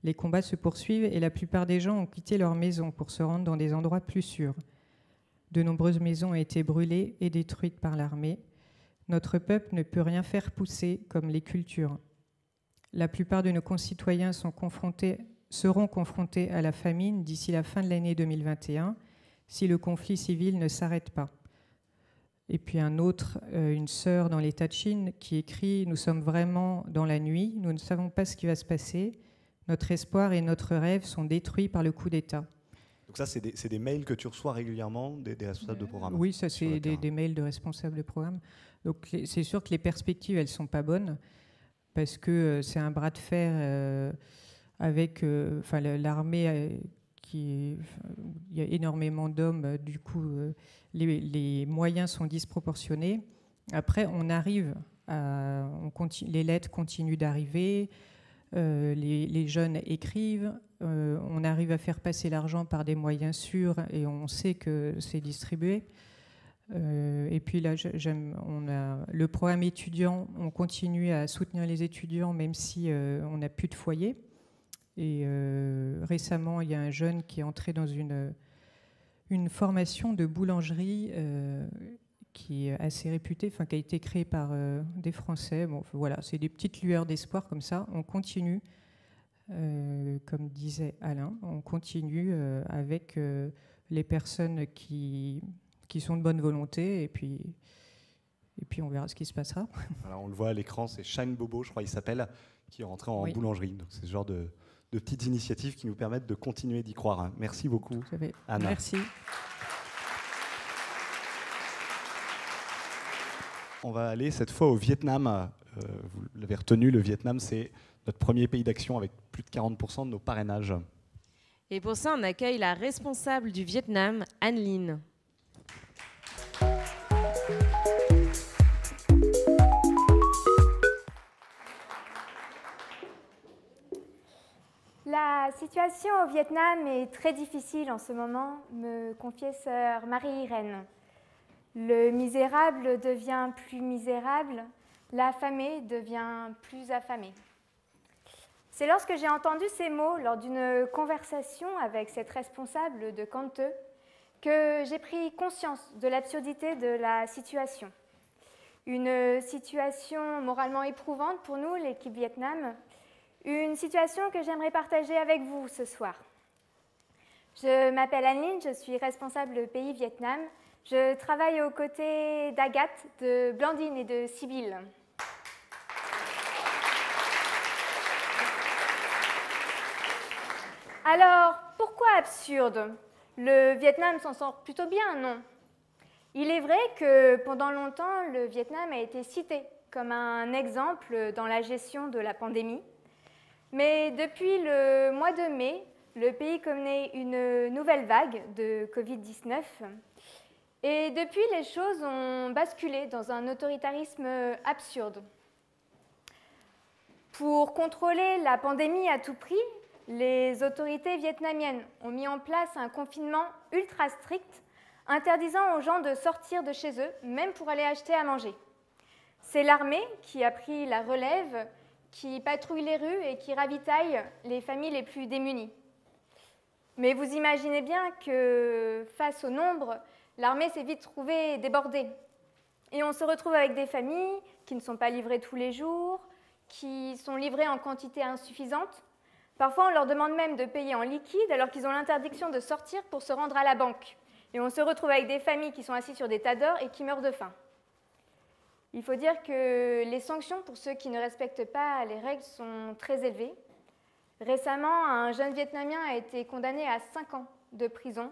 Les combats se poursuivent et la plupart des gens ont quitté leur maison pour se rendre dans des endroits plus sûrs. De nombreuses maisons ont été brûlées et détruites par l'armée. Notre peuple ne peut rien faire pousser comme les cultures. La plupart de nos concitoyens seront confrontés à la famine d'ici la fin de l'année 2021 si le conflit civil ne s'arrête pas. Et puis une sœur dans l'État de Chine qui écrit « Nous sommes vraiment dans la nuit, nous ne savons pas ce qui va se passer. Notre espoir et notre rêve sont détruits par le coup d'État. » Donc ça, c'est des mails que tu reçois régulièrement des responsables de programme? Oui, ça c'est des mails de responsables de programme. Donc c'est sûr que les perspectives, elles ne sont pas bonnes parce que c'est un bras de fer avec l'armée. Il y a énormément d'hommes, du coup, les moyens sont disproportionnés. Après, les lettres continuent d'arriver, les jeunes écrivent, on arrive à faire passer l'argent par des moyens sûrs et on sait que c'est distribué. Et puis là, on a le programme étudiant, on continue à soutenir les étudiants même si on n'a plus de foyer. Et récemment, il y a un jeune qui est entré dans une formation de boulangerie qui est assez réputée, qui a été créée par des Français. Bon, voilà, c'est des petites lueurs d'espoir comme ça. On continue, comme disait Alain, on continue avec les personnes qui sont de bonne volonté et puis on verra ce qui se passera. Alors, on le voit à l'écran, c'est Shine Bobo, je crois qu'il s'appelle, qui est rentré en boulangerie. Donc c'est ce genre de petites initiatives qui nous permettent de continuer d'y croire. Merci beaucoup, Anna. Merci. On va aller cette fois au Vietnam. Vous l'avez retenu, le Vietnam, c'est notre premier pays d'action avec plus de 40% de nos parrainages. Et pour ça, on accueille la responsable du Vietnam, Anh Linh. La situation au Vietnam est très difficile en ce moment, me confiait sœur Marie-Irène. Le misérable devient plus misérable, l'affamé devient plus affamé. C'est lorsque j'ai entendu ces mots lors d'une conversation avec cette responsable de Canteu que j'ai pris conscience de l'absurdité de la situation. Une situation moralement éprouvante pour nous, l'équipe Vietnam, une situation que j'aimerais partager avec vous ce soir. Je m'appelle Anh Linh, je suis responsable pays Vietnam. Je travaille aux côtés d'Agathe, de Blandine et de Sibylle. Alors, pourquoi absurde? Le Vietnam s'en sort plutôt bien, non? Il est vrai que pendant longtemps, le Vietnam a été cité comme un exemple dans la gestion de la pandémie. Mais depuis le mois de mai, le pays connaît une nouvelle vague de Covid-19. Et depuis, les choses ont basculé dans un autoritarisme absurde. Pour contrôler la pandémie à tout prix, les autorités vietnamiennes ont mis en place un confinement ultra strict, interdisant aux gens de sortir de chez eux, même pour aller acheter à manger. C'est l'armée qui a pris la relève, qui patrouille les rues et qui ravitaille les familles les plus démunies. Mais vous imaginez bien que face au nombre, l'armée s'est vite trouvée débordée. Et on se retrouve avec des familles qui ne sont pas livrées tous les jours, qui sont livrées en quantité insuffisante. Parfois, on leur demande même de payer en liquide alors qu'ils ont l'interdiction de sortir pour se rendre à la banque. Et on se retrouve avec des familles qui sont assises sur des tas d'or et qui meurent de faim. Il faut dire que les sanctions pour ceux qui ne respectent pas les règles sont très élevées. Récemment, un jeune Vietnamien a été condamné à 5 ans de prison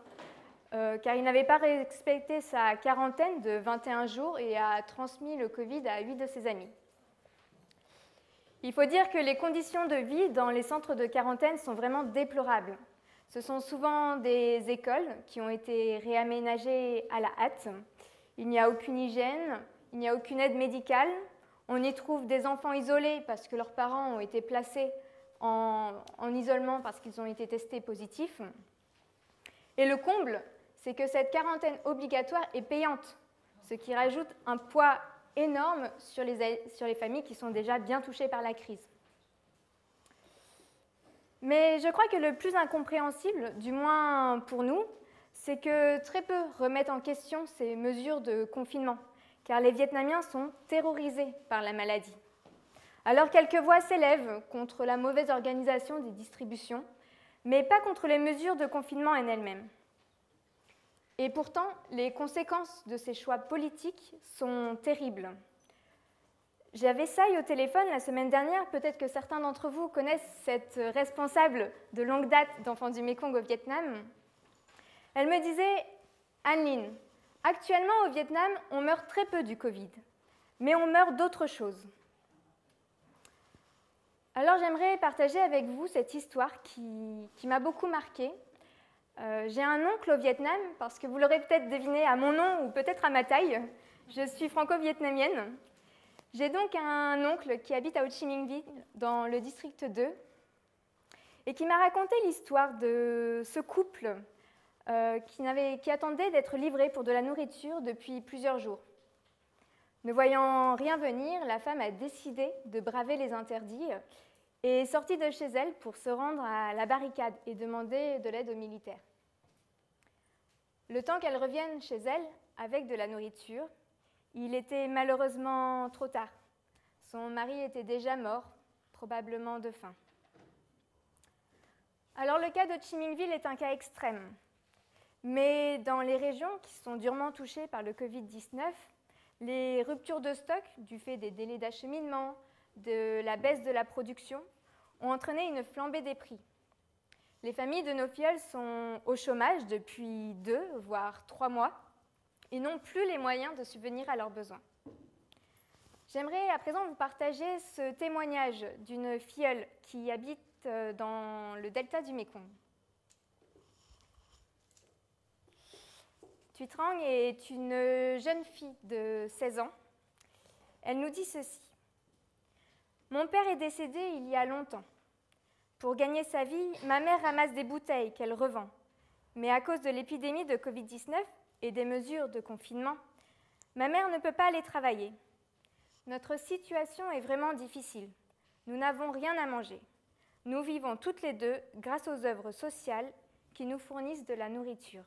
car il n'avait pas respecté sa quarantaine de 21 jours et a transmis le Covid à 8 de ses amis. Il faut dire que les conditions de vie dans les centres de quarantaine sont vraiment déplorables. Ce sont souvent des écoles qui ont été réaménagées à la hâte. Il n'y a aucune hygiène, il n'y a aucune aide médicale. On y trouve des enfants isolés parce que leurs parents ont été placés en isolement parce qu'ils ont été testés positifs. Et le comble, c'est que cette quarantaine obligatoire est payante, ce qui rajoute un poids énorme sur les familles qui sont déjà bien touchées par la crise. Mais je crois que le plus incompréhensible, du moins pour nous, c'est que très peu remettent en question ces mesures de confinement, car les Vietnamiens sont terrorisés par la maladie. Alors quelques voix s'élèvent contre la mauvaise organisation des distributions, mais pas contre les mesures de confinement en elles-mêmes. Et pourtant, les conséquences de ces choix politiques sont terribles. J'avais Sai au téléphone la semaine dernière, peut-être que certains d'entre vous connaissent cette responsable de longue date d'Enfants du Mékong au Vietnam. Elle me disait, Anne-Lin, actuellement au Vietnam, on meurt très peu du Covid, mais on meurt d'autres choses. Alors j'aimerais partager avec vous cette histoire qui m'a beaucoup marquée. J'ai un oncle au Vietnam, parce que vous l'aurez peut-être deviné à mon nom ou peut-être à ma taille, je suis franco-vietnamienne. J'ai donc un oncle qui habite à Ho Chi Minh Ville, dans le district 2, et qui m'a raconté l'histoire de ce couple qui attendait d'être livré pour de la nourriture depuis plusieurs jours. Ne voyant rien venir, la femme a décidé de braver les interdits et est sortie de chez elle pour se rendre à la barricade et demander de l'aide aux militaires. Le temps qu'elle revienne chez elle avec de la nourriture, il était malheureusement trop tard. Son mari était déjà mort, probablement de faim. Alors le cas de Ho Chi Minh Ville est un cas extrême. Mais dans les régions qui sont durement touchées par le Covid-19, les ruptures de stock, du fait des délais d'acheminement, de la baisse de la production, ont entraîné une flambée des prix. Les familles de nos filleuls sont au chômage depuis 2, voire 3 mois, et n'ont plus les moyens de subvenir à leurs besoins. J'aimerais à présent vous partager ce témoignage d'une filleule qui habite dans le delta du Mékong. Thuy Trang est une jeune fille de 16 ans. Elle nous dit ceci. « Mon père est décédé il y a longtemps. Pour gagner sa vie, ma mère ramasse des bouteilles qu'elle revend. Mais à cause de l'épidémie de Covid-19 et des mesures de confinement, ma mère ne peut pas aller travailler. Notre situation est vraiment difficile. Nous n'avons rien à manger. Nous vivons toutes les deux grâce aux œuvres sociales qui nous fournissent de la nourriture. »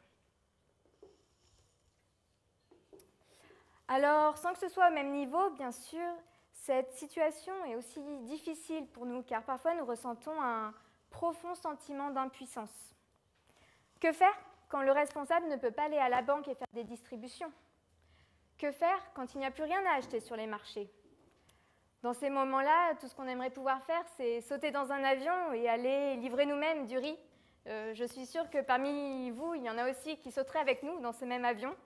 Alors, sans que ce soit au même niveau, bien sûr, cette situation est aussi difficile pour nous, car parfois nous ressentons un profond sentiment d'impuissance. Que faire quand le responsable ne peut pas aller à la banque et faire des distributions? Que faire quand il n'y a plus rien à acheter sur les marchés? Dans ces moments-là, tout ce qu'on aimerait pouvoir faire, c'est sauter dans un avion et aller livrer nous-mêmes du riz. Je suis sûre que parmi vous, il y en a aussi qui sauteraient avec nous dans ce même avion.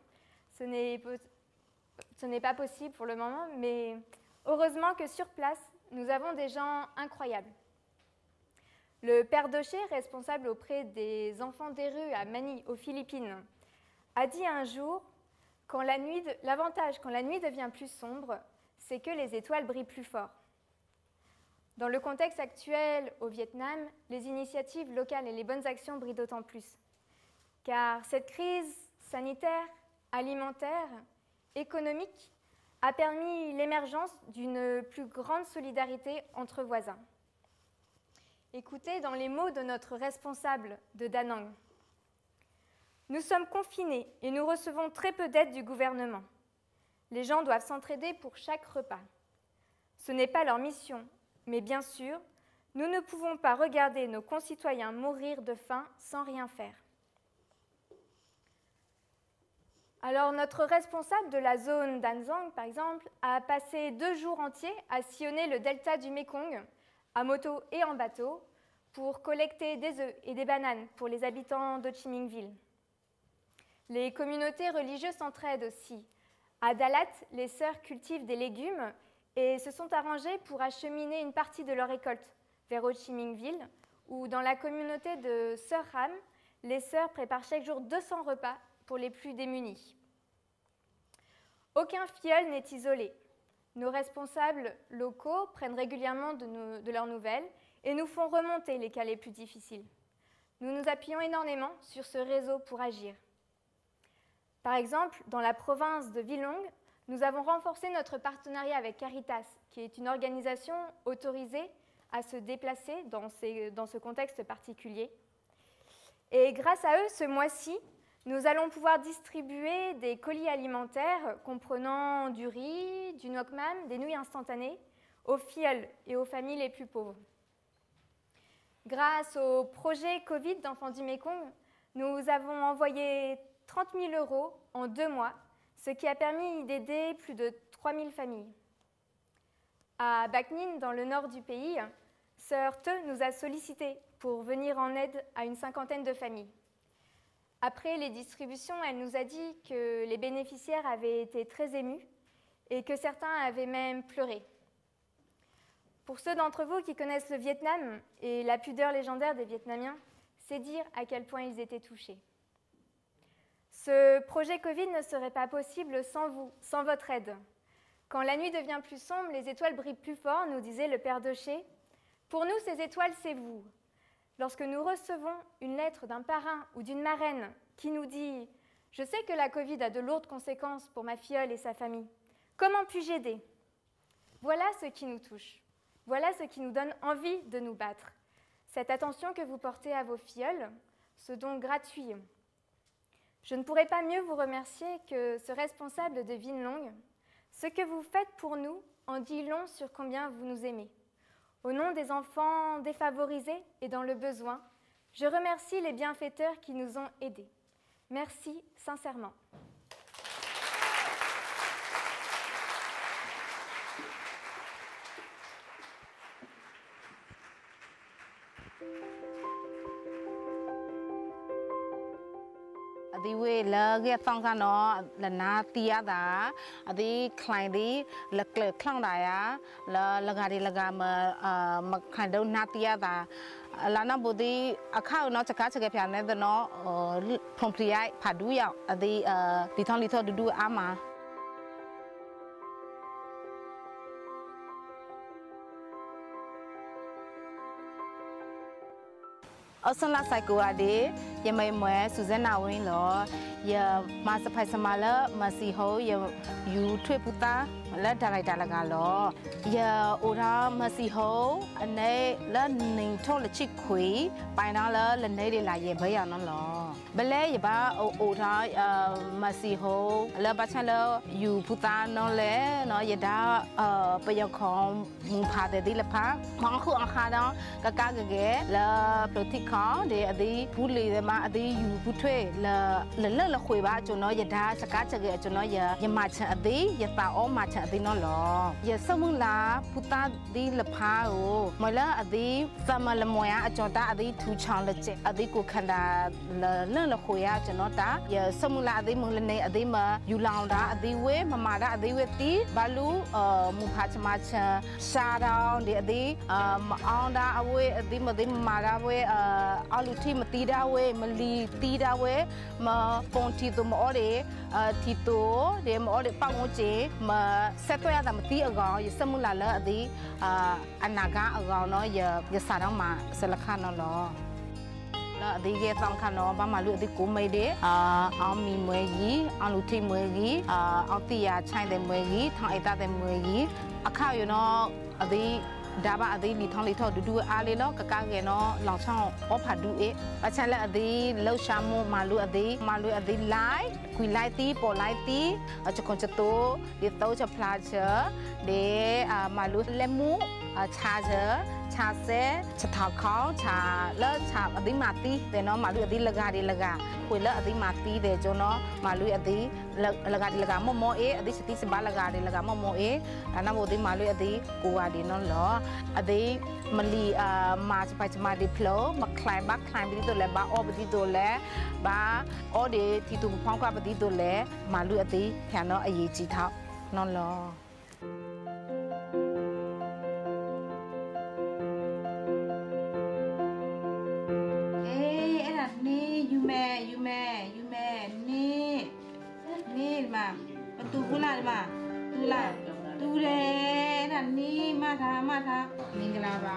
Ce n'est pas possible pour le moment, mais heureusement que sur place, nous avons des gens incroyables. Le père Doché, responsable auprès des enfants des rues à Manille, aux Philippines, a dit un jour « L'avantage quand la nuit devient plus sombre, c'est que les étoiles brillent plus fort. » Dans le contexte actuel au Vietnam, les initiatives locales et les bonnes actions brillent d'autant plus. Car cette crise sanitaire, alimentaire, économique a permis l'émergence d'une plus grande solidarité entre voisins. Écoutez dans les mots de notre responsable de Da Nang. « Nous sommes confinés et nous recevons très peu d'aide du gouvernement. Les gens doivent s'entraider pour chaque repas. Ce n'est pas leur mission, mais bien sûr, nous ne pouvons pas regarder nos concitoyens mourir de faim sans rien faire. » Alors, notre responsable de la zone d'Anzang, par exemple, a passé 2 jours entiers à sillonner le delta du Mékong, à moto et en bateau, pour collecter des œufs et des bananes pour les habitants d'Ho Chi Minh Ville. Les communautés religieuses s'entraident aussi. À Dalat, les sœurs cultivent des légumes et se sont arrangées pour acheminer une partie de leur récolte vers Ho Chi Minh Ville, où dans la communauté de Sœur Ram, les sœurs préparent chaque jour 200 repas pour les plus démunis. Aucun filleul n'est isolé. Nos responsables locaux prennent régulièrement de leurs nouvelles et nous font remonter les cas les plus difficiles. Nous nous appuyons énormément sur ce réseau pour agir. Par exemple, dans la province de Villong, nous avons renforcé notre partenariat avec Caritas, qui est une organisation autorisée à se déplacer dans ce contexte particulier. Et grâce à eux, ce mois-ci, nous allons pouvoir distribuer des colis alimentaires comprenant du riz, du nokmam, des nouilles instantanées aux filleuls et aux familles les plus pauvres. Grâce au projet Covid d'Enfants du Mékong, nous avons envoyé 30 000 € en 2 mois, ce qui a permis d'aider plus de 3 000 familles. À Bac Ninh, dans le nord du pays, Sœur Te nous a sollicité pour venir en aide à une 50aine de familles. Après les distributions, elle nous a dit que les bénéficiaires avaient été très émus et que certains avaient même pleuré. Pour ceux d'entre vous qui connaissent le Vietnam et la pudeur légendaire des Vietnamiens, c'est dire à quel point ils étaient touchés. Ce projet Covid ne serait pas possible sans vous, sans votre aide. Quand la nuit devient plus sombre, les étoiles brillent plus fort, nous disait le père Daucher. Pour nous, ces étoiles, c'est vous. Lorsque nous recevons une lettre d'un parrain ou d'une marraine qui nous dit « Je sais que la Covid a de lourdes conséquences pour ma filleule et sa famille. Comment puis-je aider ?» Voilà ce qui nous touche. Voilà ce qui nous donne envie de nous battre. Cette attention que vous portez à vos filleuls, ce don gratuit. Je ne pourrais pas mieux vous remercier que ce responsable de Vinlong. Ce que vous faites pour nous en dit long sur combien vous nous aimez. Au nom des enfants défavorisés et dans le besoin, je remercie les bienfaiteurs qui nous ont aidés. Merci sincèrement. Adi we la ge tong ka no la na tia da adi klein di la kle klang da ya la ga di la ga ma klein do na tia da la na bu di akha no chaka chake phya ne da no phom phli ai pha du yaw adi li thong li tho du du a ma Osan la sai ko ade ye mai mwe Susanna Win lo ye ma saphai samala ma si ho ye yu thwe puta la director la ga lo ye ora ma si ho ane la ning tho la chik khwi pai na la nei de la ye ba ya no lo bele ye ba ora ma si ho la ba chan la yu puta no le no ye da pa yaw khom mu pha de di la pha ma khu an kha da ka ka ge la protik kha de adi pu le de ma adi yu pu thwe la khwe ba chu no ye da saka cha ge chu no ye ma chan adi ye ta o ma chan adi no lo ye samung la puta di la pha o ma la adi sama la mo ya a chu ta adi thu chang la che adi ko khanda la khwe ya chu no ta ye samung la adi mung la nei adi ma yu laung da adi we ma da adi we ti ba lu mu pha chama chan sha daung de adi ma aung da a we adi ma di ma da we alu thi ma ti da we ma li ti da we ma pon thi to mo de thi to de mo de pa ngo che ma set to ya da ma ti a ga ye samung la la adi anaga a ga no ye sa da ma se la kha no lo la adi ge tong kha no ba ma lu adi ko mai de a mi mwe gi a lu thi mwe gi a ti ya chai de mwe gi thang ai ta de mwe gi a kha yo no adi da ba adi li thong li tho du a le lo ka ge no long chang o pha du e a chan la adi lo sha mo ma lu adi lai kui lai ti po lai ti a chakon chato de to cha phla cha de ma lu le mu cha cha cha se cha tha khao cha la cha adi ma ti de no ma lu adi laga de laga kui la adi ma ti de jo no ma lu adi laga de laga mo mo e adi sati se ba laga de laga mo mo e ana bo de ma lu adi ko wa de no lo adi ma li ma cha pa cha ma de phlo ma climb ba climb bi to le ba o bi to le ba o de ti tu phong kwa bi to le ma lu adi phya no a yi chi tha no lo tu pula ma tu la tu le na ni ma tha ming la ba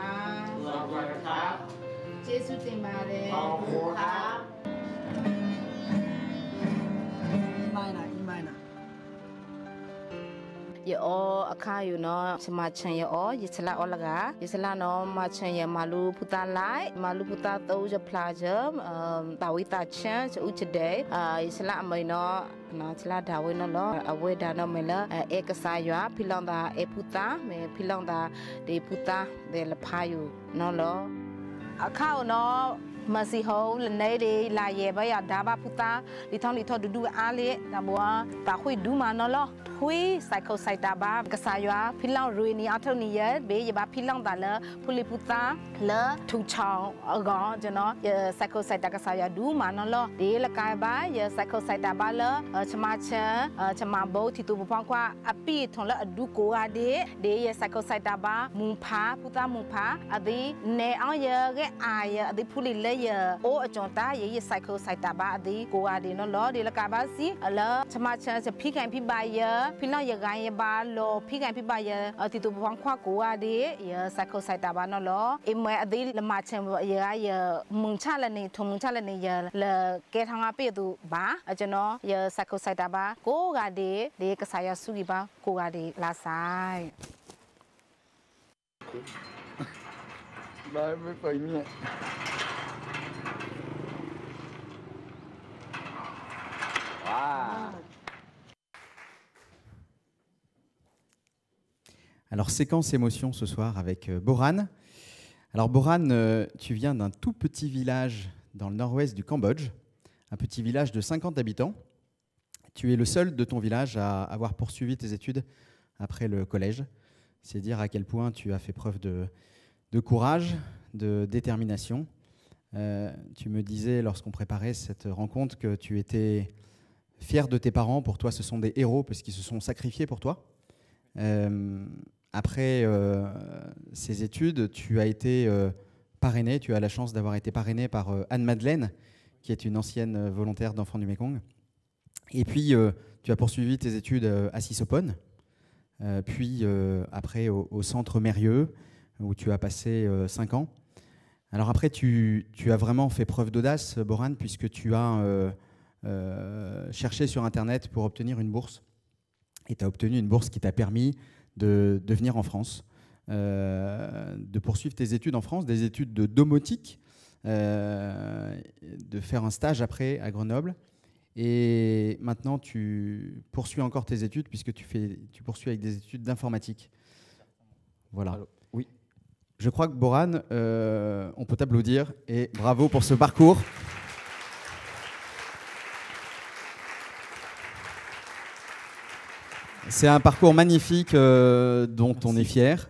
Jesu tin ba le kha ye o akayu no chama chen ye o ye sala o laga ye sala no ma chen ye malu puta lai malu puta to je plaja tawita chen chu chde ye sala mai no no sala dawe no lo awe da no mela ekasaya pilanda e puta me pilanda de puta de la payu no lo akayu no Masi ho le nei de la ye ba ya da ba puta li thong li tho du du a le da bo ta khoi du ma no lo thui cycle site da ba ka sa ya philang rui ni a thon ni ye be ye ba philang da le phuli puta le thu chang a ga je no ye cycle site da ka sa ya du ma no lo de la kai ba ye cycle site da ba le chama chen chama bo thi tu pang kwa a pi thon le du ko a de ye cycle site da ba mu pha puta mu pha a di ne a ye ge a ye a di phuli le ye o a chon ta ye cycle site da ba di ko a di no lo de la ka ba si la chama chen se phi kan phi ba ye phi la ye gan ye ba lo phi kan phi ba ye ti tu pang kwa ko a di ye cycle site da ba no lo e mwe a di la ma chen ye a ye mung cha la ni thong mung cha la ni ye le ke thang a pe tu ba a chon no ye cycle site da ba ko ga de ka sa ya su gi ba ko ga de la sai Bye mới phải nhẹ. Alors, séquence émotion ce soir avec Boran. Alors, Boran, tu viens d'un tout petit village dans le nord-ouest du Cambodge, un petit village de 50 habitants. Tu es le seul de ton village à avoir poursuivi tes études après le collège. C'est dire à quel point tu as fait preuve de courage, de détermination. Tu me disais, lorsqu'on préparait cette rencontre, que tu étais fier de tes parents. Pour toi, ce sont des héros parce qu'ils se sont sacrifiés pour toi. Après ces études, tu as été parrainé. Tu as la chance d'avoir été parrainé par Anne-Madeleine, qui est une ancienne volontaire d'Enfants du Mékong. Et puis, tu as poursuivi tes études à Sisopone, puis après au centre Mérieux, où tu as passé 5 ans. Alors après, tu as vraiment fait preuve d'audace, Boran, puisque tu as cherché sur Internet pour obtenir une bourse. Et tu as obtenu une bourse qui t'a permis de venir en France, de poursuivre tes études en France, des études de domotique, de faire un stage après à Grenoble. Et maintenant, tu poursuis encore tes études, puisque tu poursuis avec des études d'informatique. Voilà. Alors, oui. Je crois que Boran, on peut t'applaudir et bravo pour ce parcours. C'est un parcours magnifique dont on est fier.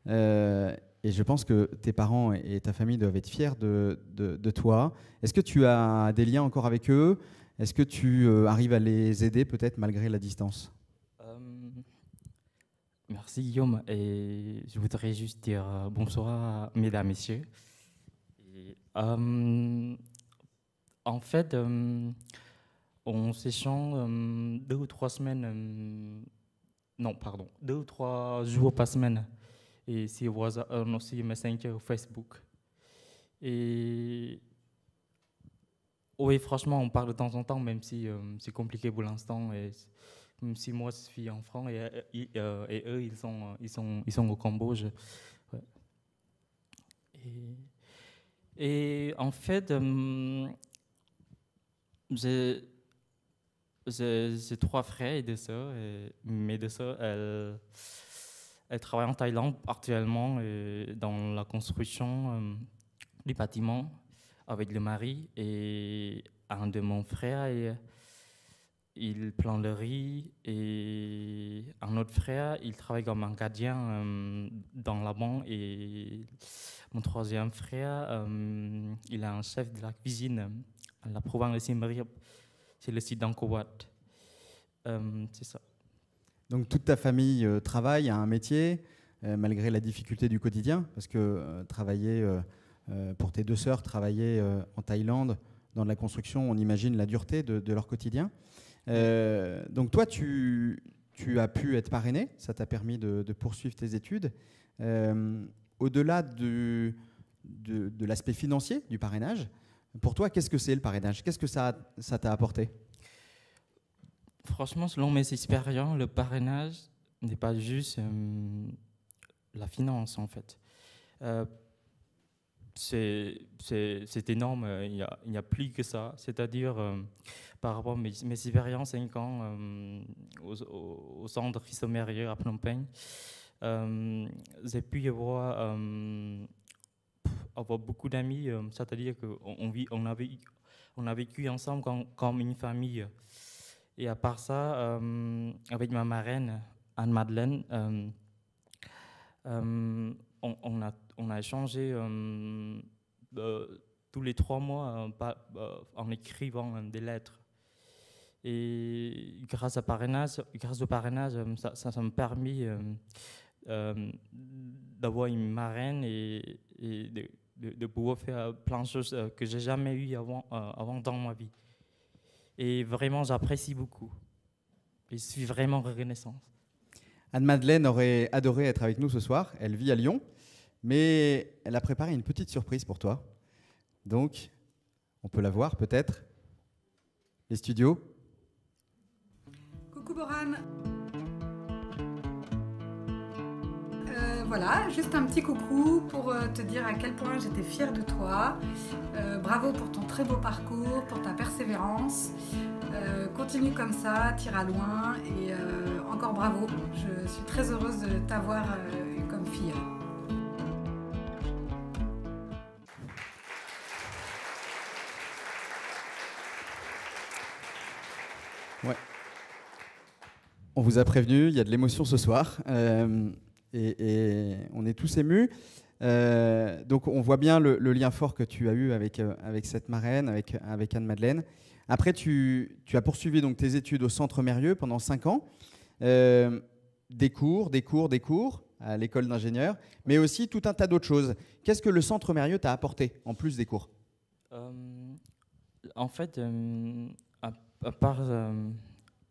Et je pense que tes parents et ta famille doivent être fiers de toi. Est-ce que tu as des liens encore avec eux? Est-ce que tu arrives à les aider peut-être malgré la distance? Merci Guillaume, et je voudrais juste dire bonsoir mesdames, messieurs. Et, en fait, on s'échange 2 ou 3 semaines, non pardon, 2 ou 3 jours par semaine, et sur WhatsApp, aussi Messenger, Facebook. Et oui, franchement, on parle de temps en temps, même si c'est compliqué pour l'instant. Même si moi je suis en France et eux ils sont au Cambodge. Ouais. Et en fait, j'ai 3 frères et 2 sœurs. Et mes 2 sœurs, elles travaillent en Thaïlande actuellement dans la construction du bâtiment avec le mari, et un de mon frère. Il plante le riz, et un autre frère, il travaille comme un gardien dans la banque, et mon 3e frère, il est un chef de la cuisine à la province de Siem Reap, c'est le site d'Angkor Wat. C'est ça. Donc toute ta famille travaille, a un métier, malgré la difficulté du quotidien, parce que travailler pour tes 2 sœurs, travailler en Thaïlande, dans de la construction, on imagine la dureté de leur quotidien. Donc toi, tu as pu être parrainé, ça t'a permis de poursuivre tes études. Au-delà de l'aspect financier du parrainage, pour toi, qu'est-ce que c'est le parrainage? Qu'est-ce que ça t'a apporté? Franchement, selon mes expériences, le parrainage, n'est pas juste la finance, en fait. C'est énorme, il n'y a plus que ça. C'est-à-dire, par rapport à mes expériences 5 ans au centre Christo Mérieux à Phnom Penh, j'ai pu avoir beaucoup d'amis, c'est-à-dire qu'on a vécu ensemble comme une famille. Et à part ça, avec ma marraine, Anne-Madeleine, on a échangé tous les 3 mois en écrivant des lettres. Et grâce au parrainage, ça m'a permis d'avoir une marraine et de pouvoir faire plein de choses que j'ai jamais eues avant dans ma vie. Et vraiment, j'apprécie beaucoup. Et je suis vraiment reconnaissant. Anne-Madeleine aurait adoré être avec nous ce soir. Elle vit à Lyon, mais elle a préparé une petite surprise pour toi. Donc, on peut la voir peut-être. Les studios. Coucou Boran. Voilà, juste un petit coucou pour te dire à quel point j'étais fière de toi. Bravo pour ton très beau parcours, pour ta persévérance. Continue comme ça, t'iras loin et encore bravo. Je suis très heureuse de t'avoir eu comme fille. Ouais. On vous a prévenu, il y a de l'émotion ce soir. Et on est tous émus. Donc on voit bien le lien fort que tu as eu avec cette marraine, avec Anne-Madeleine. Après, tu as poursuivi donc tes études au Centre Mérieux pendant 5 ans. Des cours à l'école d'ingénieur, mais aussi tout un tas d'autres choses. Qu'est-ce que le Centre Mérieux t'a apporté, en plus des cours ? En fait,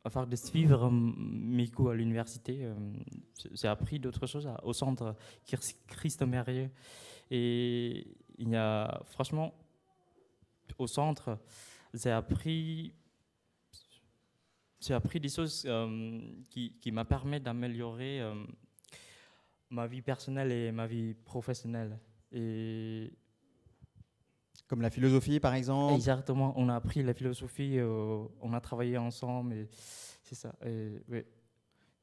à part de suivre mes cours à l'université, j'ai appris d'autres choses au centre Christo Mérieux. Et il y a, franchement, au centre, j'ai appris des choses qui m'ont permis d'améliorer ma vie personnelle et ma vie professionnelle. Et comme la philosophie, par exemple. Exactement, on a appris la philosophie, on a travaillé ensemble, et c'est ça. Oui.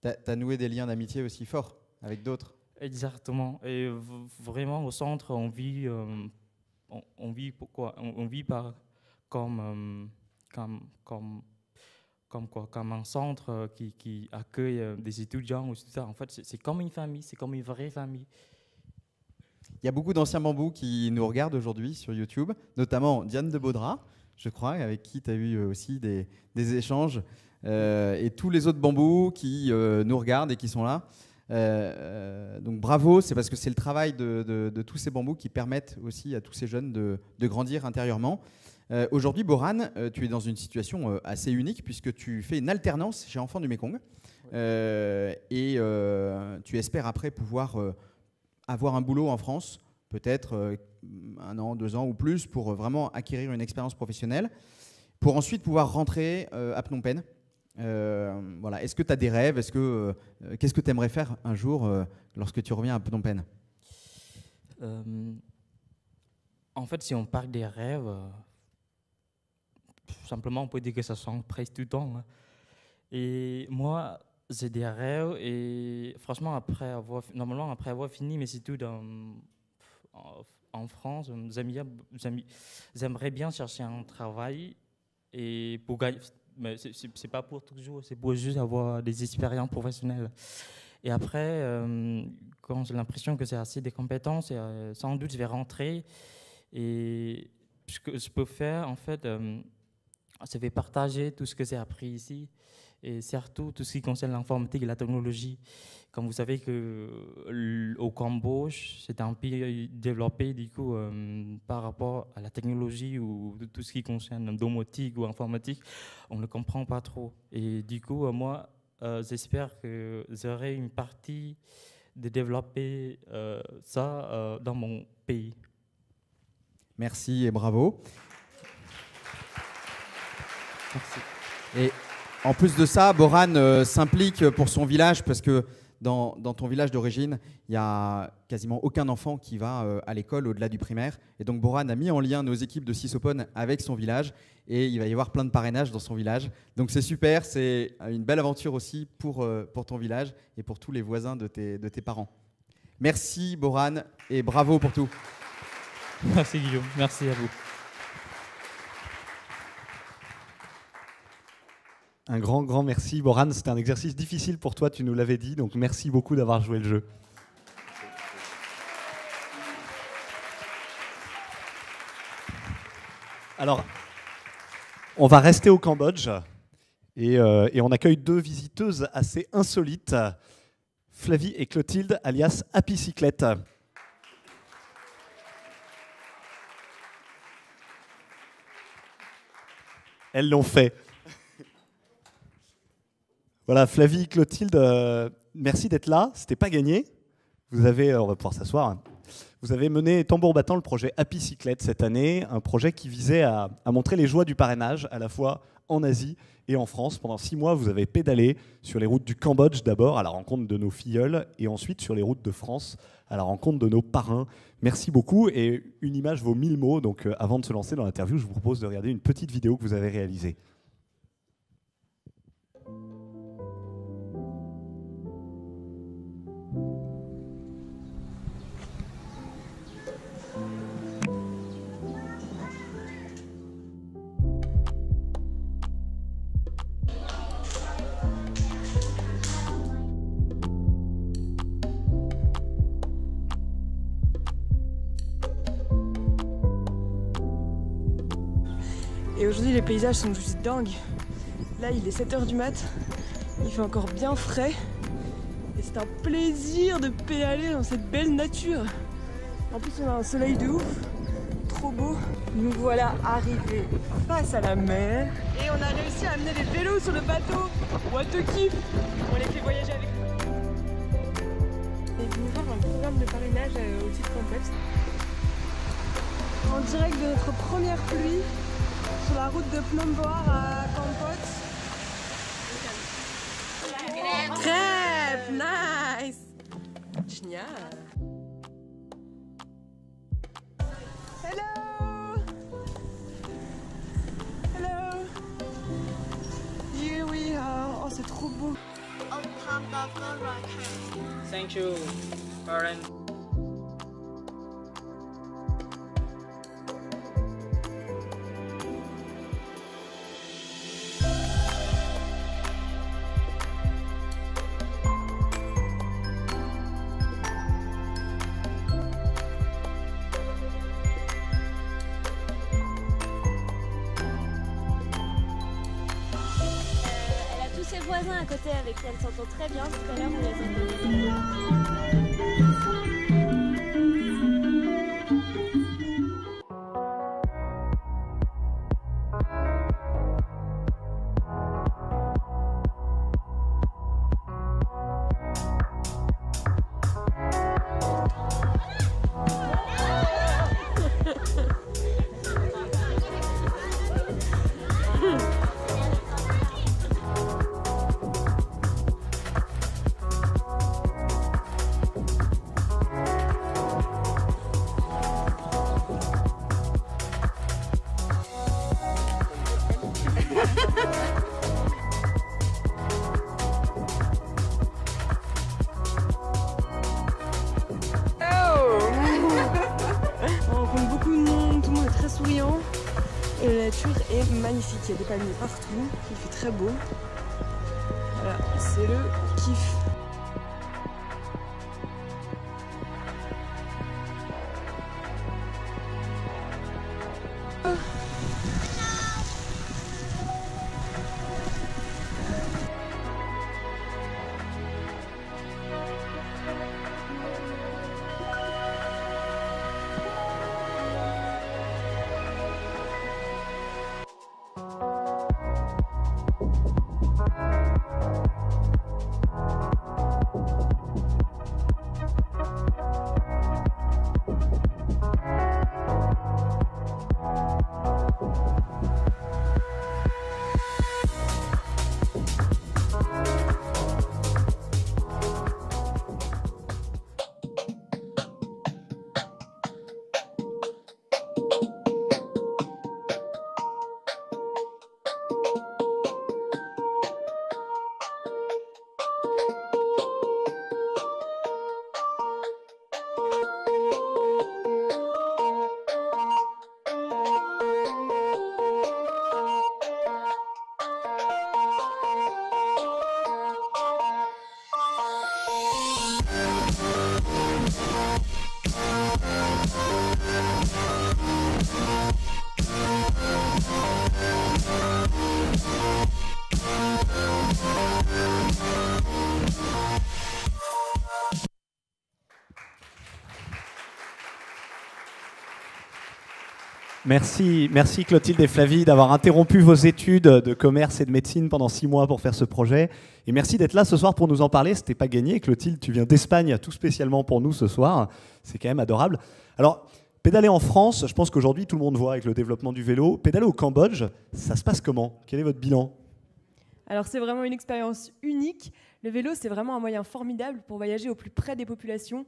Tu as noué des liens d'amitié aussi forts avec d'autres. Exactement, et vraiment au centre, on vit comme un centre qui accueille des étudiants ou tout ça. En fait, c'est comme une famille, c'est comme une vraie famille. Il y a beaucoup d'anciens bambous qui nous regardent aujourd'hui sur YouTube, notamment Diane de Baudras, je crois, avec qui tu as eu aussi des échanges, et tous les autres bambous qui nous regardent et qui sont là. Donc bravo, c'est parce que c'est le travail de tous ces bambous qui permettent aussi à tous ces jeunes de grandir intérieurement. Aujourd'hui, Boran, tu es dans une situation assez unique puisque tu fais une alternance chez Enfants du Mékong, et tu espères après pouvoir avoir un boulot en France, peut-être 1 an, 2 ans ou plus, pour vraiment acquérir une expérience professionnelle, pour ensuite pouvoir rentrer à Phnom Penh. Voilà. Est-ce que tu as des rêves ? Qu'est-ce que tu aimerais faire un jour lorsque tu reviens à Phnom Penh ? En fait, si on parle des rêves, simplement on peut dire que ça change presque tout le temps. Hein. Et moi, j'ai des rêves, et franchement, après avoir fini mes études en France, j'aimerais bien chercher un travail, et pour gagner, mais c'est pas pour toujours, c'est pour juste avoir des expériences professionnelles. Et après, quand j'ai l'impression que j'ai assez de compétences, sans doute je vais rentrer, et ce que je peux faire, en fait, je vais partager tout ce que j'ai appris ici, et surtout tout ce qui concerne l'informatique et la technologie. Comme vous savez qu'au Cambodge, c'est un pays développé du coup, par rapport à la technologie ou tout ce qui concerne domotique ou informatique, on ne comprend pas trop. Et du coup, moi, j'espère que j'aurai une partie de développer ça dans mon pays. Merci et bravo. Merci. Et En plus de ça, Boran s'implique pour son village parce que dans ton village d'origine, il n'y a quasiment aucun enfant qui va à l'école au-delà du primaire. Et donc Boran a mis en lien nos équipes de Sisopone avec son village et il va y avoir plein de parrainages dans son village. Donc c'est super, c'est une belle aventure aussi pour ton village et pour tous les voisins de tes parents. Merci Boran et bravo pour tout. Merci Guillaume, merci à vous. Un grand merci. Boran, c'était un exercice difficile pour toi, tu nous l'avais dit, donc merci beaucoup d'avoir joué le jeu. Alors, on va rester au Cambodge et on accueille 2 visiteuses assez insolites, Flavie et Clotilde, alias Happycyclette. Elles l'ont fait. Voilà, Flavie, Clotilde, merci d'être là. C'était pas gagné. Vous avez, on va pouvoir s'asseoir. Vous avez mené tambour battant le projet Happycyclette cette année, un projet qui visait à montrer les joies du parrainage à la fois en Asie et en France. Pendant 6 mois, vous avez pédalé sur les routes du Cambodge d'abord à la rencontre de nos filleuls et ensuite sur les routes de France à la rencontre de nos parrains. Merci beaucoup et une image vaut 1000 mots. Donc avant de se lancer dans l'interview, je vous propose de regarder une petite vidéo que vous avez réalisée. Et aujourd'hui les paysages sont juste dingues. Là il est 7h du mat, il fait encore bien frais. Et c'est un plaisir de pédaler dans cette belle nature. En plus on a un soleil de ouf, trop beau. Nous voilà arrivés face à la mer. Et on a réussi à amener les vélos sur le bateau. What the kiff. On les fait voyager avec nous. Et venu voir un programme de parrainage au titre complexe. En direct de notre première pluie. Sur la route de Phnom Boar à Kampot. Crêpes, nice. Génial. Hello. Hello. Here we are. Oh, c'est trop beau. Thank you, parents. Voisins à côté avec qui elle s'entend très bien. Tout à l'heure, on les Et la nature est magnifique, il y a des palmiers partout, il fait très beau. Voilà, c'est le kiff. Merci Clotilde et Flavie d'avoir interrompu vos études de commerce et de médecine pendant 6 mois pour faire ce projet. Et merci d'être là ce soir pour nous en parler. C'était pas gagné. Clotilde, tu viens d'Espagne tout spécialement pour nous ce soir. C'est quand même adorable. Alors, pédaler en France, je pense qu'aujourd'hui tout le monde voit avec le développement du vélo. Pédaler au Cambodge, ça se passe comment? Quel est votre bilan? Alors c'est vraiment une expérience unique. Le vélo, c'est vraiment un moyen formidable pour voyager au plus près des populations.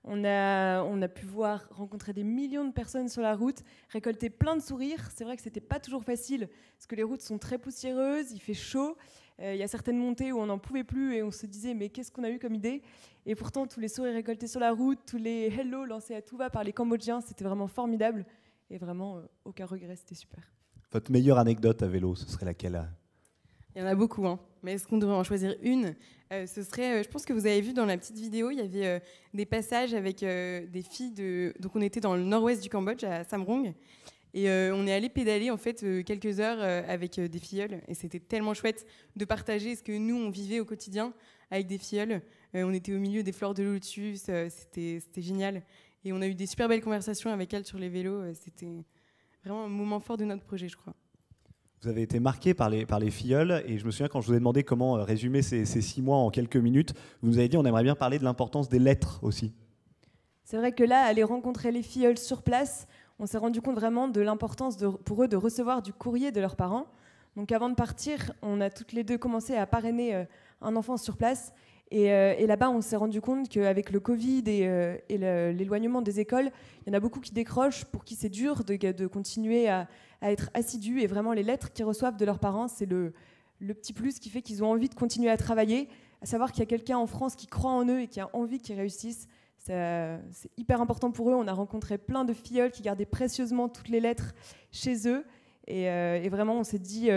On a pu rencontrer des millions de personnes sur la route, récolter plein de sourires. C'est vrai que c'était pas toujours facile, parce que les routes sont très poussiéreuses, il fait chaud. Il y a certaines montées où on n'en pouvait plus et on se disait mais qu'est-ce qu'on a eu comme idée? Et pourtant, tous les sourires récoltés sur la route, tous les hello lancés à tout va par les Cambodgiens, c'était vraiment formidable. Et vraiment, aucun regret, c'était super. Votre meilleure anecdote à vélo, ce serait laquelle? Il y en a beaucoup, hein. Mais est-ce qu'on devrait en choisir une? Ce serait, je pense que vous avez vu dans la petite vidéo, il y avait des passages avec des filles donc on était dans le nord-ouest du Cambodge, à Samrong, et on est allé pédaler en fait quelques heures avec des filleuls, et c'était tellement chouette de partager ce que nous on vivait au quotidien avec des filleuls. On était au milieu des fleurs de lotus, c'était génial, et on a eu des super belles conversations avec elles sur les vélos. C'était vraiment un moment fort de notre projet, je crois. Vous avez été marqué par les filleuls, et je me souviens quand je vous ai demandé comment résumer ces 6 mois en quelques minutes, vous nous avez dit on aimerait bien parler de l'importance des lettres aussi. C'est vrai que là, aller rencontrer les filleuls sur place, on s'est rendu compte vraiment de l'importance pour eux de recevoir du courrier de leurs parents. Donc avant de partir, on a toutes les deux commencé à parrainer un enfant sur place. Et là-bas, on s'est rendu compte qu'avec le Covid et l'éloignement des écoles, il y en a beaucoup qui décrochent, pour qui c'est dur de continuer à être assidus. Et vraiment, les lettres qu'ils reçoivent de leurs parents, c'est le petit plus qui fait qu'ils ont envie de continuer à travailler, à savoir qu'il y a quelqu'un en France qui croit en eux et qui a envie qu'ils réussissent. C'est hyper important pour eux. On a rencontré plein de filleuls qui gardaient précieusement toutes les lettres chez eux. Et vraiment, on s'est dit...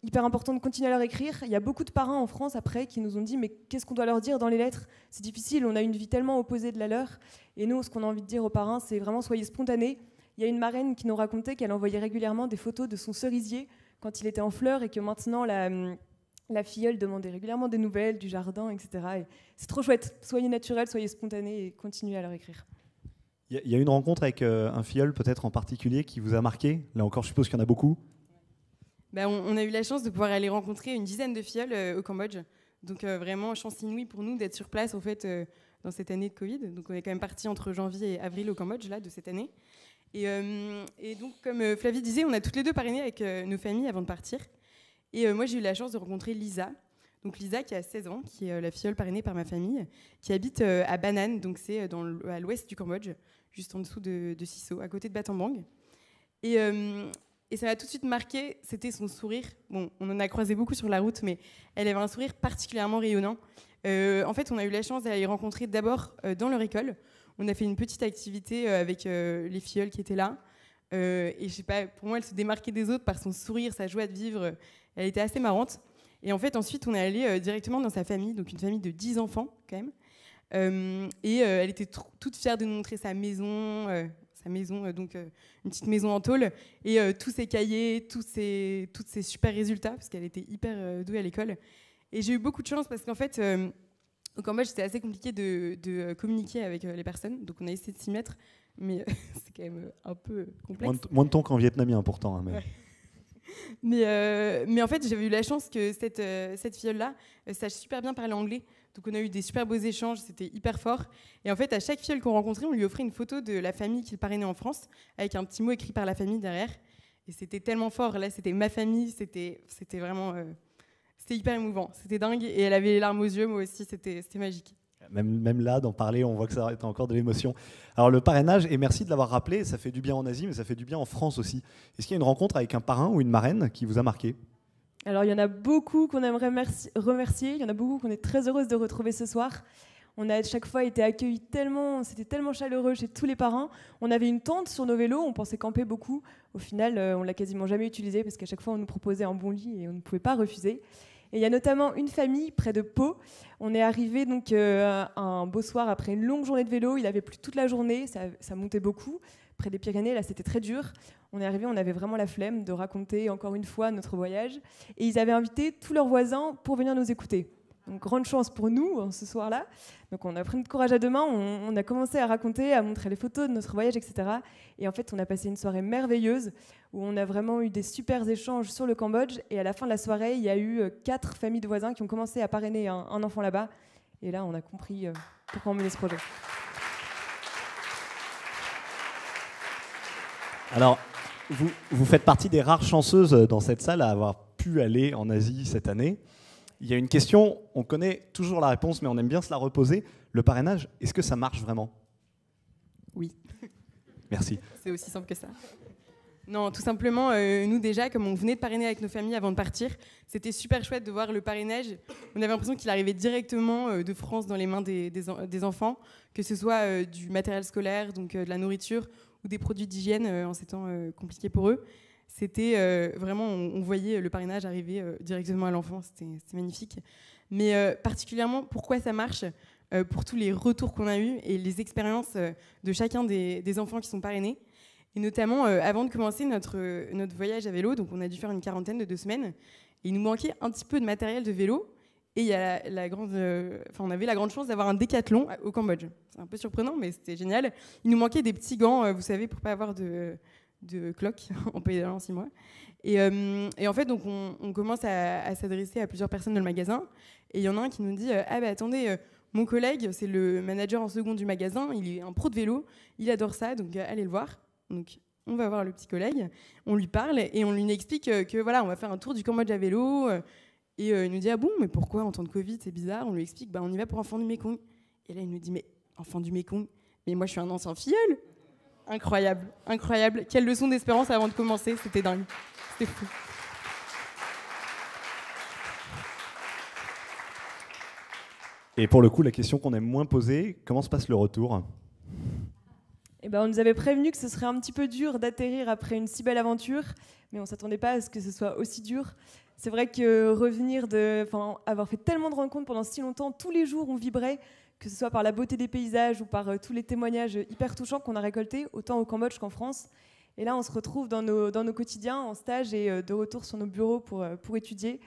hyper important de continuer à leur écrire. Il y a beaucoup de parents en France après qui nous ont dit mais qu'est-ce qu'on doit leur dire dans les lettres? C'est difficile, on a une vie tellement opposée de la leur. Et nous, ce qu'on a envie de dire aux parents, c'est vraiment soyez spontanés. Il y a une marraine qui nous racontait qu'elle envoyait régulièrement des photos de son cerisier quand il était en fleurs, et que maintenant la filleule demandait régulièrement des nouvelles du jardin, etc. Et c'est trop chouette. Soyez naturels, soyez spontanés et continuez à leur écrire. Il y a une rencontre avec un filleul peut-être en particulier qui vous a marqué? Là encore, je suppose qu'il y en a beaucoup. On a eu la chance de pouvoir aller rencontrer une dizaine de filleuls au Cambodge. Donc vraiment, chance inouïe pour nous d'être sur place en fait, dans cette année de Covid. Donc on est quand même parti entre janvier et avril au Cambodge là, de cette année. Et donc, comme Flavie disait, on a toutes les deux parrainé avec nos familles avant de partir. Et moi, j'ai eu la chance de rencontrer Lisa. Donc Lisa, qui a 16 ans, qui est la filleule parrainée par ma famille, qui habite à Banan, donc c'est à l'ouest du Cambodge, juste en dessous de Siso, à côté de Battambang. Et ça m'a tout de suite marqué, c'était son sourire. Bon, on en a croisé beaucoup sur la route, mais elle avait un sourire particulièrement rayonnant. En fait, on a eu la chance d'aller les rencontrer d'abord dans leur école. On a fait une petite activité avec les filleuls qui étaient là. Et je sais pas, pour moi, elle se démarquait des autres par son sourire, sa joie de vivre. Elle était assez marrante. Et en fait, ensuite, on est allé directement dans sa famille, donc une famille de 10 enfants quand même. Et elle était toute fière de nous montrer sa maison, donc une petite maison en tôle, et tous ses cahiers, tous ses super résultats, parce qu'elle était hyper douée à l'école. Et j'ai eu beaucoup de chance parce qu'en fait, au Cambodge, c'était assez compliqué de communiquer avec les personnes, donc on a essayé de s'y mettre, mais c'est quand même un peu complexe. Moins de temps qu'en vietnamien pourtant. Hein, mais... Ouais. Mais en fait, j'avais eu la chance que cette filleule-là sache super bien parler anglais. Donc on a eu des super beaux échanges, c'était hyper fort. Et en fait, à chaque filleule qu'on rencontrait, on lui offrait une photo de la famille qu'il parrainait en France, avec un petit mot écrit par la famille derrière. Et c'était tellement fort. Là, c'était ma famille, c'était vraiment... c'était hyper émouvant, c'était dingue. Et elle avait les larmes aux yeux, moi aussi, c'était magique. Même là, d'en parler, on voit que ça a encore de l'émotion. Alors le parrainage, et merci de l'avoir rappelé, ça fait du bien en Asie, mais ça fait du bien en France aussi. Est-ce qu'il y a une rencontre avec un parrain ou une marraine qui vous a marqué? Alors il y en a beaucoup qu'on aimerait remercier, il y en a beaucoup qu'on est très heureuse de retrouver ce soir. On a à chaque fois été accueillis c'était tellement chaleureux chez tous les parrains. On avait une tente sur nos vélos, on pensait camper beaucoup. Au final, on l'a quasiment jamais utilisée parce qu'à chaque fois on nous proposait un bon lit et on ne pouvait pas refuser. Et il y a notamment une famille près de Pau. On est arrivé donc un beau soir après une longue journée de vélo. Il avait plu toute la journée, ça montait beaucoup. Près des Pyrénées, là, c'était très dur. On est arrivé, on avait vraiment la flemme de raconter encore une fois notre voyage. Et ils avaient invité tous leurs voisins pour venir nous écouter. Donc, grande chance pour nous ce soir-là. Donc, on a pris notre courage à deux mains, on a commencé à raconter, à montrer les photos de notre voyage, etc. Et en fait, on a passé une soirée merveilleuse où on a vraiment eu des super échanges sur le Cambodge. Et à la fin de la soirée, il y a eu 4 familles de voisins qui ont commencé à parrainer un enfant là-bas. Et là, on a compris pourquoi on menait ce projet. Alors, vous faites partie des rares chanceuses dans cette salle à avoir pu aller en Asie cette année. Il y a une question, on connaît toujours la réponse, mais on aime bien se la reposer. Le parrainage, est-ce que ça marche vraiment? Oui. Merci. C'est aussi simple que ça. Non, tout simplement, nous déjà, comme on venait de parrainer avec nos familles avant de partir, c'était super chouette de voir le parrainage. On avait l'impression qu'il arrivait directement de France dans les mains des enfants, que ce soit du matériel scolaire, donc de la nourriture, ou des produits d'hygiène en ces temps compliqués pour eux. C'était vraiment, on voyait le parrainage arriver directement à l'enfant, c'était magnifique. Mais particulièrement, pourquoi ça marche pour tous les retours qu'on a eus et les expériences de chacun des enfants qui sont parrainés. Et notamment, avant de commencer notre voyage à vélo, donc on a dû faire une quarantaine de 2 semaines, et il nous manquait un petit peu de matériel de vélo. Et il y a on avait la grande chance d'avoir un décathlon au Cambodge. C'est un peu surprenant, mais c'était génial. Il nous manquait des petits gants, vous savez, pour pas avoir de cloque en pédalant 6 mois. Et en fait, donc on commence à s'adresser à plusieurs personnes dans le magasin. Et il y en a un qui nous dit « Ah bah attendez, mon collègue, c'est le manager en second du magasin, il est un pro de vélo, il adore ça, donc allez le voir. » Donc on va voir le petit collègue, on lui parle et on lui explique que voilà, on va faire un tour du Cambodge à vélo. Et il nous dit « Ah bon, mais pourquoi en temps de Covid, c'est bizarre ?» On lui explique « Bah, on y va pour Enfants du Mékong. » Et là, il nous dit « Mais Enfants du Mékong, mais moi, je suis un ancien filleul !» Incroyable, incroyable. Quelle leçon d'espérance avant de commencer, c'était dingue. C'était fou. Et pour le coup, la question qu'on aime moins poser, comment se passe le retour? Eh ben, on nous avait prévenu que ce serait un petit peu dur d'atterrir après une si belle aventure, mais on ne s'attendait pas à ce que ce soit aussi dur. C'est vrai que avoir fait tellement de rencontres pendant si longtemps, tous les jours on vibrait, que ce soit par la beauté des paysages ou par tous les témoignages hyper touchants qu'on a récoltés, autant au Cambodge qu'en France. Et là, on se retrouve dans nos quotidiens, en stage et de retour sur nos bureaux pour étudier.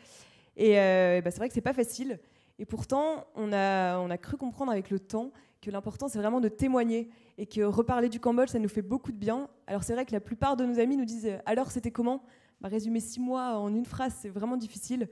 Et c'est vrai que c'est pas facile. Et pourtant, on a cru comprendre avec le temps que l'important, c'est vraiment de témoigner et que reparler du Cambodge, ça nous fait beaucoup de bien. Alors c'est vrai que la plupart de nos amis nous disent « Alors, c'était comment ?» Résumer 6 mois en une phrase, c'est vraiment difficile.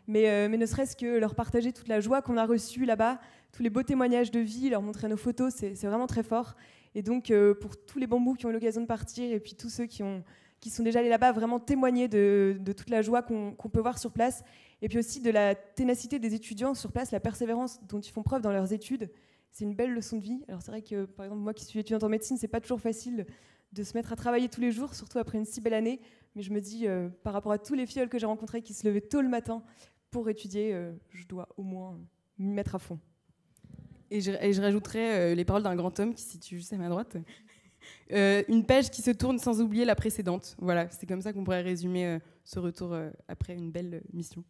Mais ne serait-ce que leur partager toute la joie qu'on a reçue là-bas, tous les beaux témoignages de vie, leur montrer nos photos, c'est vraiment très fort. Et donc, pour tous les bambous qui ont eu l'occasion de partir et puis tous ceux qui sont déjà allés là-bas, vraiment témoigner de toute la joie qu'on peut voir sur place. Et puis aussi de la ténacité des étudiants sur place, la persévérance dont ils font preuve dans leurs études. C'est une belle leçon de vie. Alors c'est vrai que, par exemple, moi qui suis étudiante en médecine, c'est pas toujours facile de se mettre à travailler tous les jours, surtout après une si belle année. Mais je me dis, par rapport à tous les filleuls que j'ai rencontrés qui se levaient tôt le matin pour étudier, je dois au moins m'y mettre à fond. Et je rajouterais les paroles d'un grand homme qui se situe juste à ma droite. Une page qui se tourne sans oublier la précédente. Voilà, c'est comme ça qu'on pourrait résumer ce retour après une belle mission.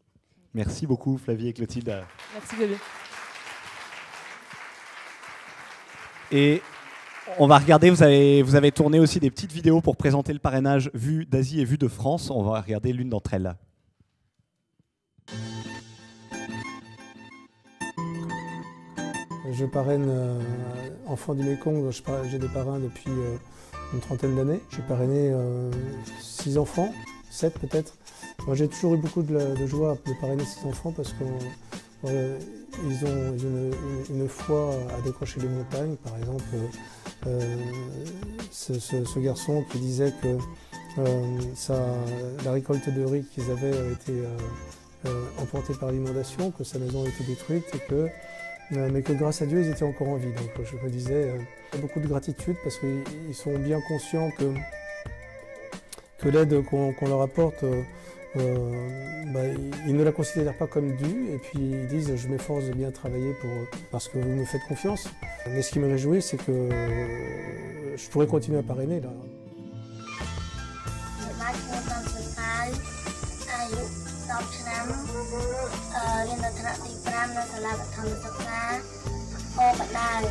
Merci beaucoup Flavie et Clotilde. Merci Flavie. Et on va regarder, vous avez tourné aussi des petites vidéos pour présenter le parrainage vue d'Asie et vue de France. On va regarder l'une d'entre elles. Je parraine Enfants du Mékong, j'ai des parrains depuis une trentaine d'années. J'ai parrainé 6 enfants, 7 peut-être. Moi, j'ai toujours eu beaucoup de joie de parrainer 6 enfants parce qu'ils ont une foi à décrocher les montagnes. Par exemple, ce garçon qui disait que la récolte de riz qu'ils avaient été emportée par l'inondation, que sa maison a été détruite mais que grâce à Dieu, ils étaient encore en vie. Donc je me disais, beaucoup de gratitude parce qu'ils sont bien conscients que l'aide qu'on leur apporte, ils ne la considèrent pas comme due. Et puis ils disent, je m'efforce de bien travailler parce que vous me faites confiance. Mais ce qui me réjouit, c'est que je pourrais continuer à parrainer là. រៀននៅថ្នាក់ទី5នៅសាលាបឋមសិក្សាអូបដាល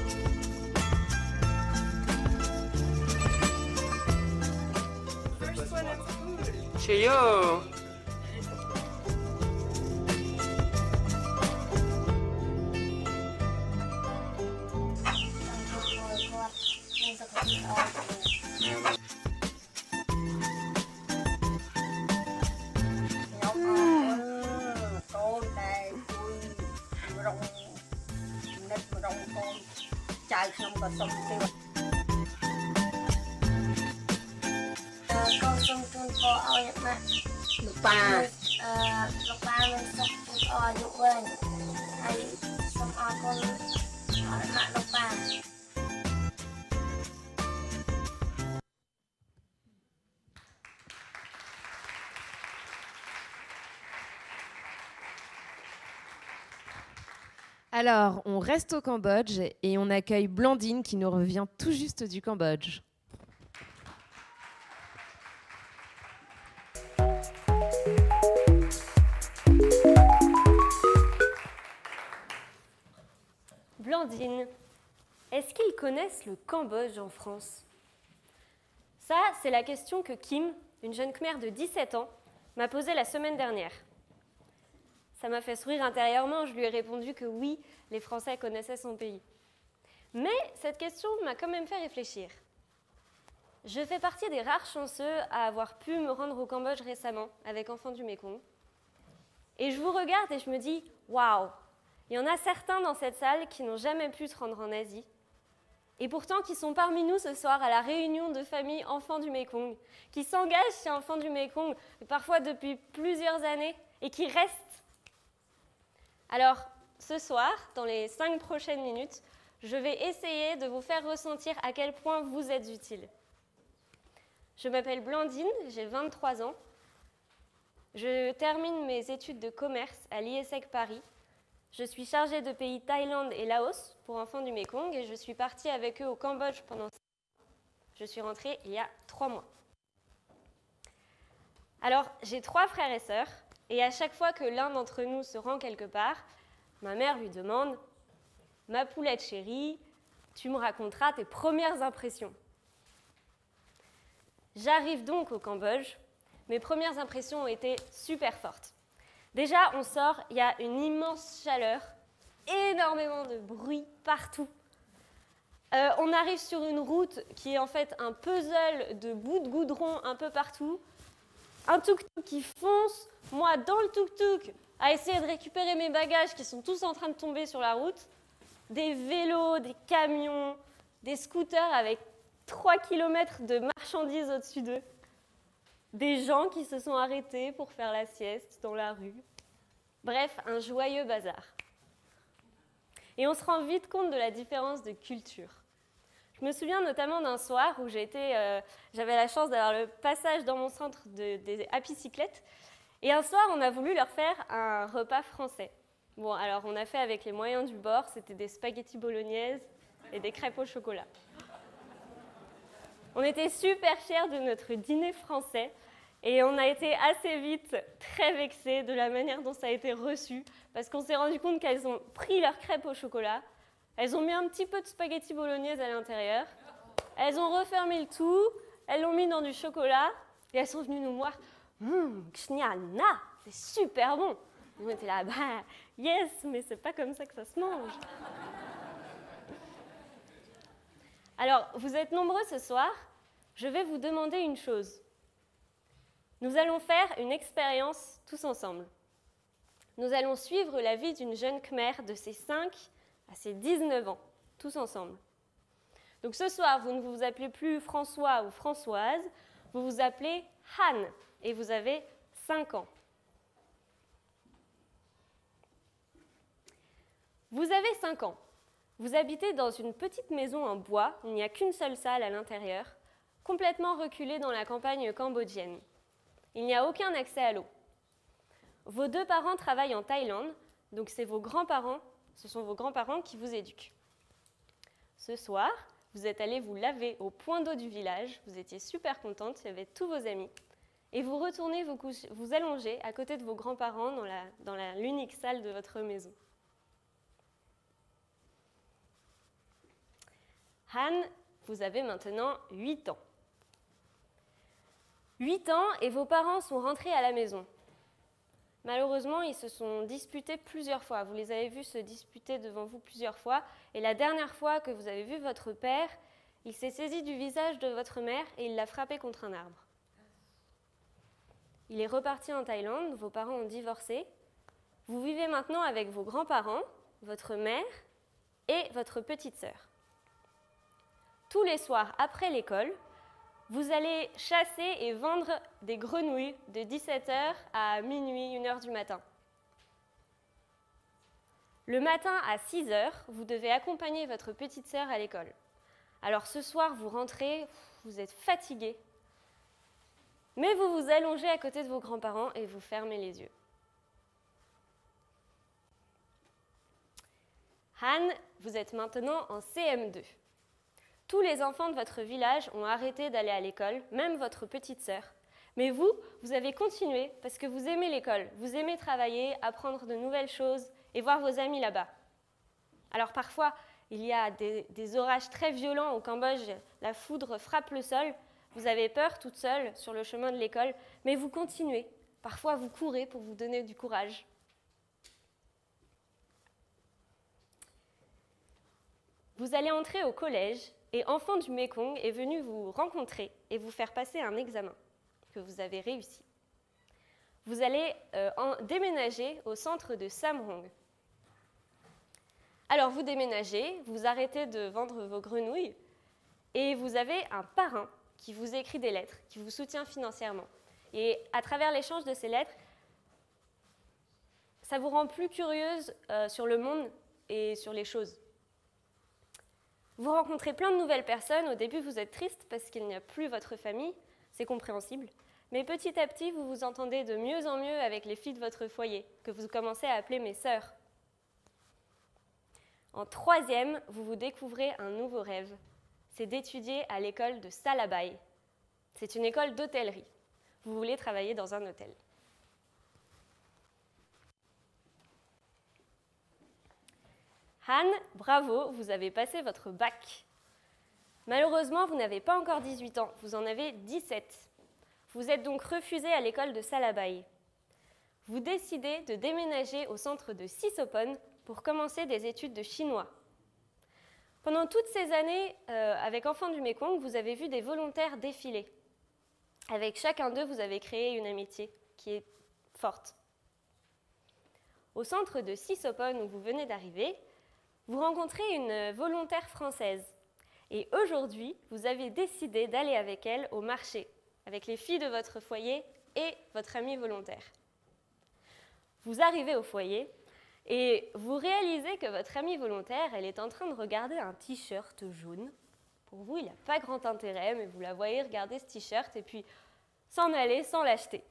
Cheerio! con xin chun cô ơi mà Lục bà lục ba mình sắp dụ quên hay xong con hỏi mẹ lục ba. Alors, on reste au Cambodge et on accueille Blandine qui nous revient tout juste du Cambodge. Blandine, est-ce qu'ils connaissent le Cambodge en France? Ça, c'est la question que Kim, une jeune Khmer de 17 ans, m'a posée la semaine dernière. Ça m'a fait sourire intérieurement, je lui ai répondu que oui, les Français connaissaient son pays. Mais cette question m'a quand même fait réfléchir. Je fais partie des rares chanceux à avoir pu me rendre au Cambodge récemment avec Enfants du Mékong. Et je vous regarde et je me dis, waouh, il y en a certains dans cette salle qui n'ont jamais pu se rendre en Asie, et pourtant qui sont parmi nous ce soir à la réunion de famille Enfants du Mékong, qui s'engagent chez Enfants du Mékong, parfois depuis plusieurs années, et qui restent. Alors, ce soir, dans les 5 prochaines minutes, je vais essayer de vous faire ressentir à quel point vous êtes utile. Je m'appelle Blandine, j'ai 23 ans. Je termine mes études de commerce à l'IESEC Paris. Je suis chargée de pays Thaïlande et Laos pour Enfants du Mékong et je suis partie avec eux au Cambodge pendant 6 mois. Je suis rentrée il y a 3 mois. Alors, j'ai 3 frères et sœurs. Et à chaque fois que l'un d'entre nous se rend quelque part, ma mère lui demande « Ma poulette chérie, tu me raconteras tes premières impressions. » J'arrive donc au Cambodge. Mes premières impressions ont été super fortes. Déjà, on sort, il y a une immense chaleur, énormément de bruit partout. On arrive sur une route qui est en fait un puzzle de bouts de goudron un peu partout. Un tuk-tuk qui fonce, moi dans le tuk-tuk, à essayer de récupérer mes bagages qui sont tous en train de tomber sur la route. Des vélos, des camions, des scooters avec 3 km de marchandises au-dessus d'eux. Des gens qui se sont arrêtés pour faire la sieste dans la rue. Bref, un joyeux bazar. Et on se rend vite compte de la différence de culture. Je me souviens notamment d'un soir où j'avais la chance d'avoir le passage dans mon centre des apicicyclettes. Et un soir, on a voulu leur faire un repas français. Bon, alors on a fait avec les moyens du bord, c'était des spaghettis bolognaises et des crêpes au chocolat. On était super fiers de notre dîner français et on a été assez vite très vexés de la manière dont ça a été reçu parce qu'on s'est rendu compte qu'elles ont pris leurs crêpes au chocolat. Elles ont mis un petit peu de spaghetti bolognaise à l'intérieur. Elles ont refermé le tout. Elles l'ont mis dans du chocolat. Et elles sont venues nous voir. Ksniana, c'est super bon. On était là, bah, yes, mais c'est pas comme ça que ça se mange. Alors, vous êtes nombreux ce soir. Je vais vous demander une chose. Nous allons faire une expérience tous ensemble. Nous allons suivre la vie d'une jeune Khmer de ses 5 à ses 19 ans, tous ensemble. Donc ce soir, vous ne vous appelez plus François ou Françoise, vous vous appelez Han et vous avez 5 ans. Vous avez 5 ans. Vous habitez dans une petite maison en bois, il n'y a qu'une seule salle à l'intérieur, complètement reculée dans la campagne cambodgienne. Il n'y a aucun accès à l'eau. Vos 2 parents travaillent en Thaïlande, donc ce sont vos grands-parents qui vous éduquent. Ce soir, vous êtes allés vous laver au point d'eau du village, vous étiez super contente, il y avait tous vos amis. et vous retournez vous allonger à côté de vos grands-parents dans l'unique salle de votre maison. Han, vous avez maintenant 8 ans. 8 ans et vos parents sont rentrés à la maison. Malheureusement, ils se sont disputés plusieurs fois. Vous les avez vus se disputer devant vous plusieurs fois. Et la dernière fois que vous avez vu votre père, il s'est saisi du visage de votre mère et il l'a frappé contre un arbre. Il est reparti en Thaïlande, vos parents ont divorcé. Vous vivez maintenant avec vos grands-parents, votre mère et votre petite sœur. Tous les soirs après l'école, vous allez chasser et vendre des grenouilles de 17h à minuit, 1h du matin. Le matin à 6h, vous devez accompagner votre petite sœur à l'école. Alors ce soir, vous rentrez, vous êtes fatigué, mais vous vous allongez à côté de vos grands-parents et vous fermez les yeux. Han, vous êtes maintenant en CM2. Tous les enfants de votre village ont arrêté d'aller à l'école, même votre petite sœur. Mais vous, vous avez continué parce que vous aimez l'école, vous aimez travailler, apprendre de nouvelles choses et voir vos amis là-bas. Alors parfois, il y a des orages très violents au Cambodge, la foudre frappe le sol, vous avez peur toute seule sur le chemin de l'école, mais vous continuez. Parfois, vous courez pour vous donner du courage. Vous allez entrer au collège et Enfants du Mékong est venu vous rencontrer et vous faire passer un examen que vous avez réussi. Vous allez déménager au centre de Samrong. Alors vous déménagez, vous arrêtez de vendre vos grenouilles et vous avez un parrain qui vous écrit des lettres, qui vous soutient financièrement. Et à travers l'échange de ces lettres, ça vous rend plus curieuse sur le monde et sur les choses. Vous rencontrez plein de nouvelles personnes. Au début, vous êtes triste parce qu'il n'y a plus votre famille. C'est compréhensible. Mais petit à petit, vous vous entendez de mieux en mieux avec les filles de votre foyer, que vous commencez à appeler mes sœurs. En 3e, vous vous découvrez un nouveau rêve. C'est d'étudier à l'école de Salabai. C'est une école d'hôtellerie. Vous voulez travailler dans un hôtel. Han, bravo, vous avez passé votre bac. Malheureusement, vous n'avez pas encore 18 ans, vous en avez 17. Vous êtes donc refusé à l'école de Salabai. Vous décidez de déménager au centre de Sisopon pour commencer des études de chinois. Pendant toutes ces années, avec Enfants du Mékong, vous avez vu des volontaires défiler. Avec chacun d'eux, vous avez créé une amitié qui est forte. Au centre de Sisopon, où vous venez d'arriver, vous rencontrez une volontaire française. Et aujourd'hui, vous avez décidé d'aller avec elle au marché, avec les filles de votre foyer et votre amie volontaire. Vous arrivez au foyer et vous réalisez que votre amie volontaire, elle est en train de regarder un t-shirt jaune. Pour vous, il n'a pas grand intérêt, mais vous la voyez regarder ce t-shirt et puis s'en aller sans l'acheter.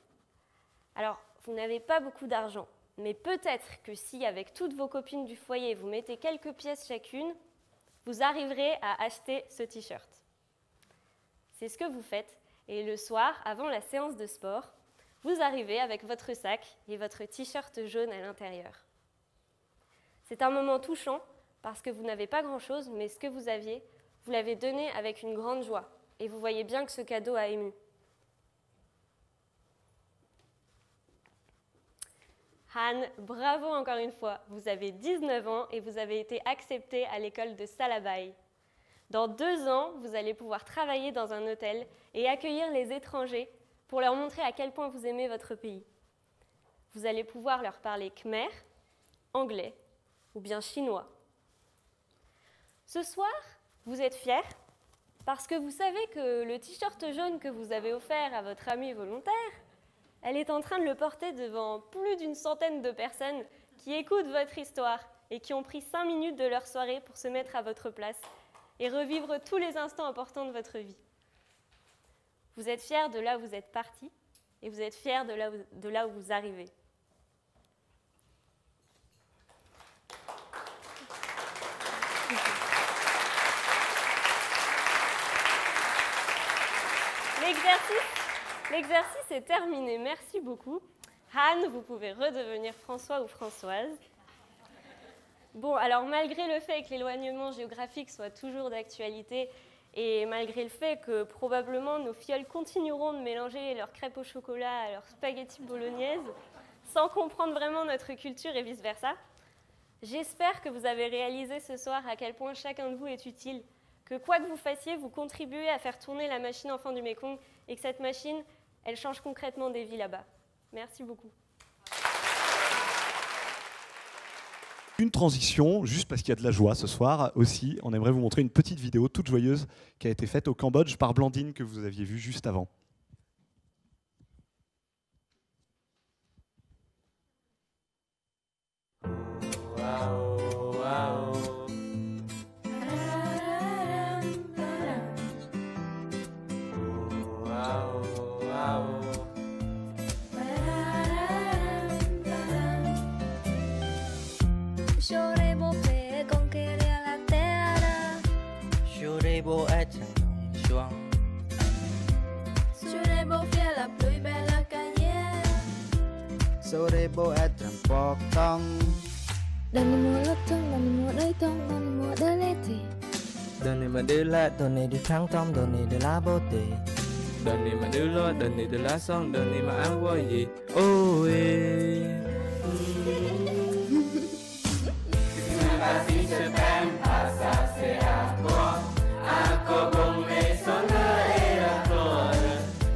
Alors, vous n'avez pas beaucoup d'argent. Mais peut-être que si, avec toutes vos copines du foyer, vous mettez quelques pièces chacune, vous arriverez à acheter ce t-shirt. C'est ce que vous faites. Et le soir, avant la séance de sport, vous arrivez avec votre sac et votre t-shirt jaune à l'intérieur. C'est un moment touchant parce que vous n'avez pas grand-chose, mais ce que vous aviez, vous l'avez donné avec une grande joie. Et vous voyez bien que ce cadeau a ému. Han, bravo encore une fois. Vous avez 19 ans et vous avez été accepté à l'école de Salabai. Dans 2 ans, vous allez pouvoir travailler dans un hôtel et accueillir les étrangers pour leur montrer à quel point vous aimez votre pays. Vous allez pouvoir leur parler khmer, anglais ou bien chinois. Ce soir, vous êtes fiers parce que vous savez que le t-shirt jaune que vous avez offert à votre amie volontaire, elle est en train de le porter devant plus d'une centaine de personnes qui écoutent votre histoire et qui ont pris 5 minutes de leur soirée pour se mettre à votre place et revivre tous les instants importants de votre vie. Vous êtes fiers de là où vous êtes partis et vous êtes fiers de là où vous arrivez. L'exercice est terminé, merci beaucoup. Han, vous pouvez redevenir François ou Françoise. Bon, alors malgré le fait que l'éloignement géographique soit toujours d'actualité et malgré le fait que probablement nos filleuls continueront de mélanger leurs crêpes au chocolat à leurs spaghettis bolognaise sans comprendre vraiment notre culture et vice-versa, j'espère que vous avez réalisé ce soir à quel point chacun de vous est utile, que quoi que vous fassiez, vous contribuez à faire tourner la machine Enfants du Mékong et que cette machine, elle change concrètement des vies là-bas. Merci beaucoup. Une transition, juste parce qu'il y a de la joie ce soir aussi, on aimerait vous montrer une petite vidéo toute joyeuse qui a été faite au Cambodge par Blandine que vous aviez vue juste avant. Beau être un joint. Serait beau faire la plus belle carrière. Serait beau être important. Donnez-moi le temps, donnez-moi le temps, donnez-moi de l'été. Donnez-moi de la, donnez du printemps, donnez de la beauté. Donnez-moi de l'eau, donnez de la sang, donnez-moi un voyer. Oh oui. Si je t'aime pas, ça c'est à toi. Aku bumi sonner et la flore.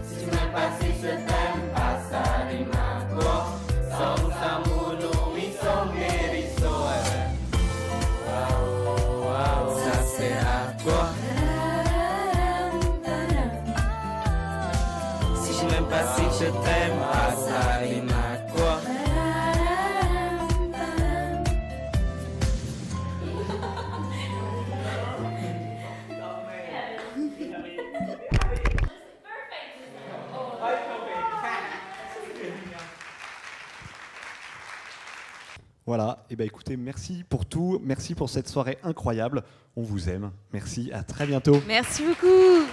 Si tu m'aimes pas, si je t'aime pas, ça rime à quoi? Som samulu mi som merisoare. Wow, wow, ça c'est à quoi? Si je m'aime pas, si je t'aime pas, ça rime à quoi? Voilà, et ben écoutez, merci pour tout, merci pour cette soirée incroyable, on vous aime, merci, à très bientôt. Merci beaucoup.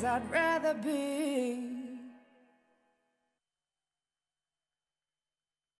I'd rather be.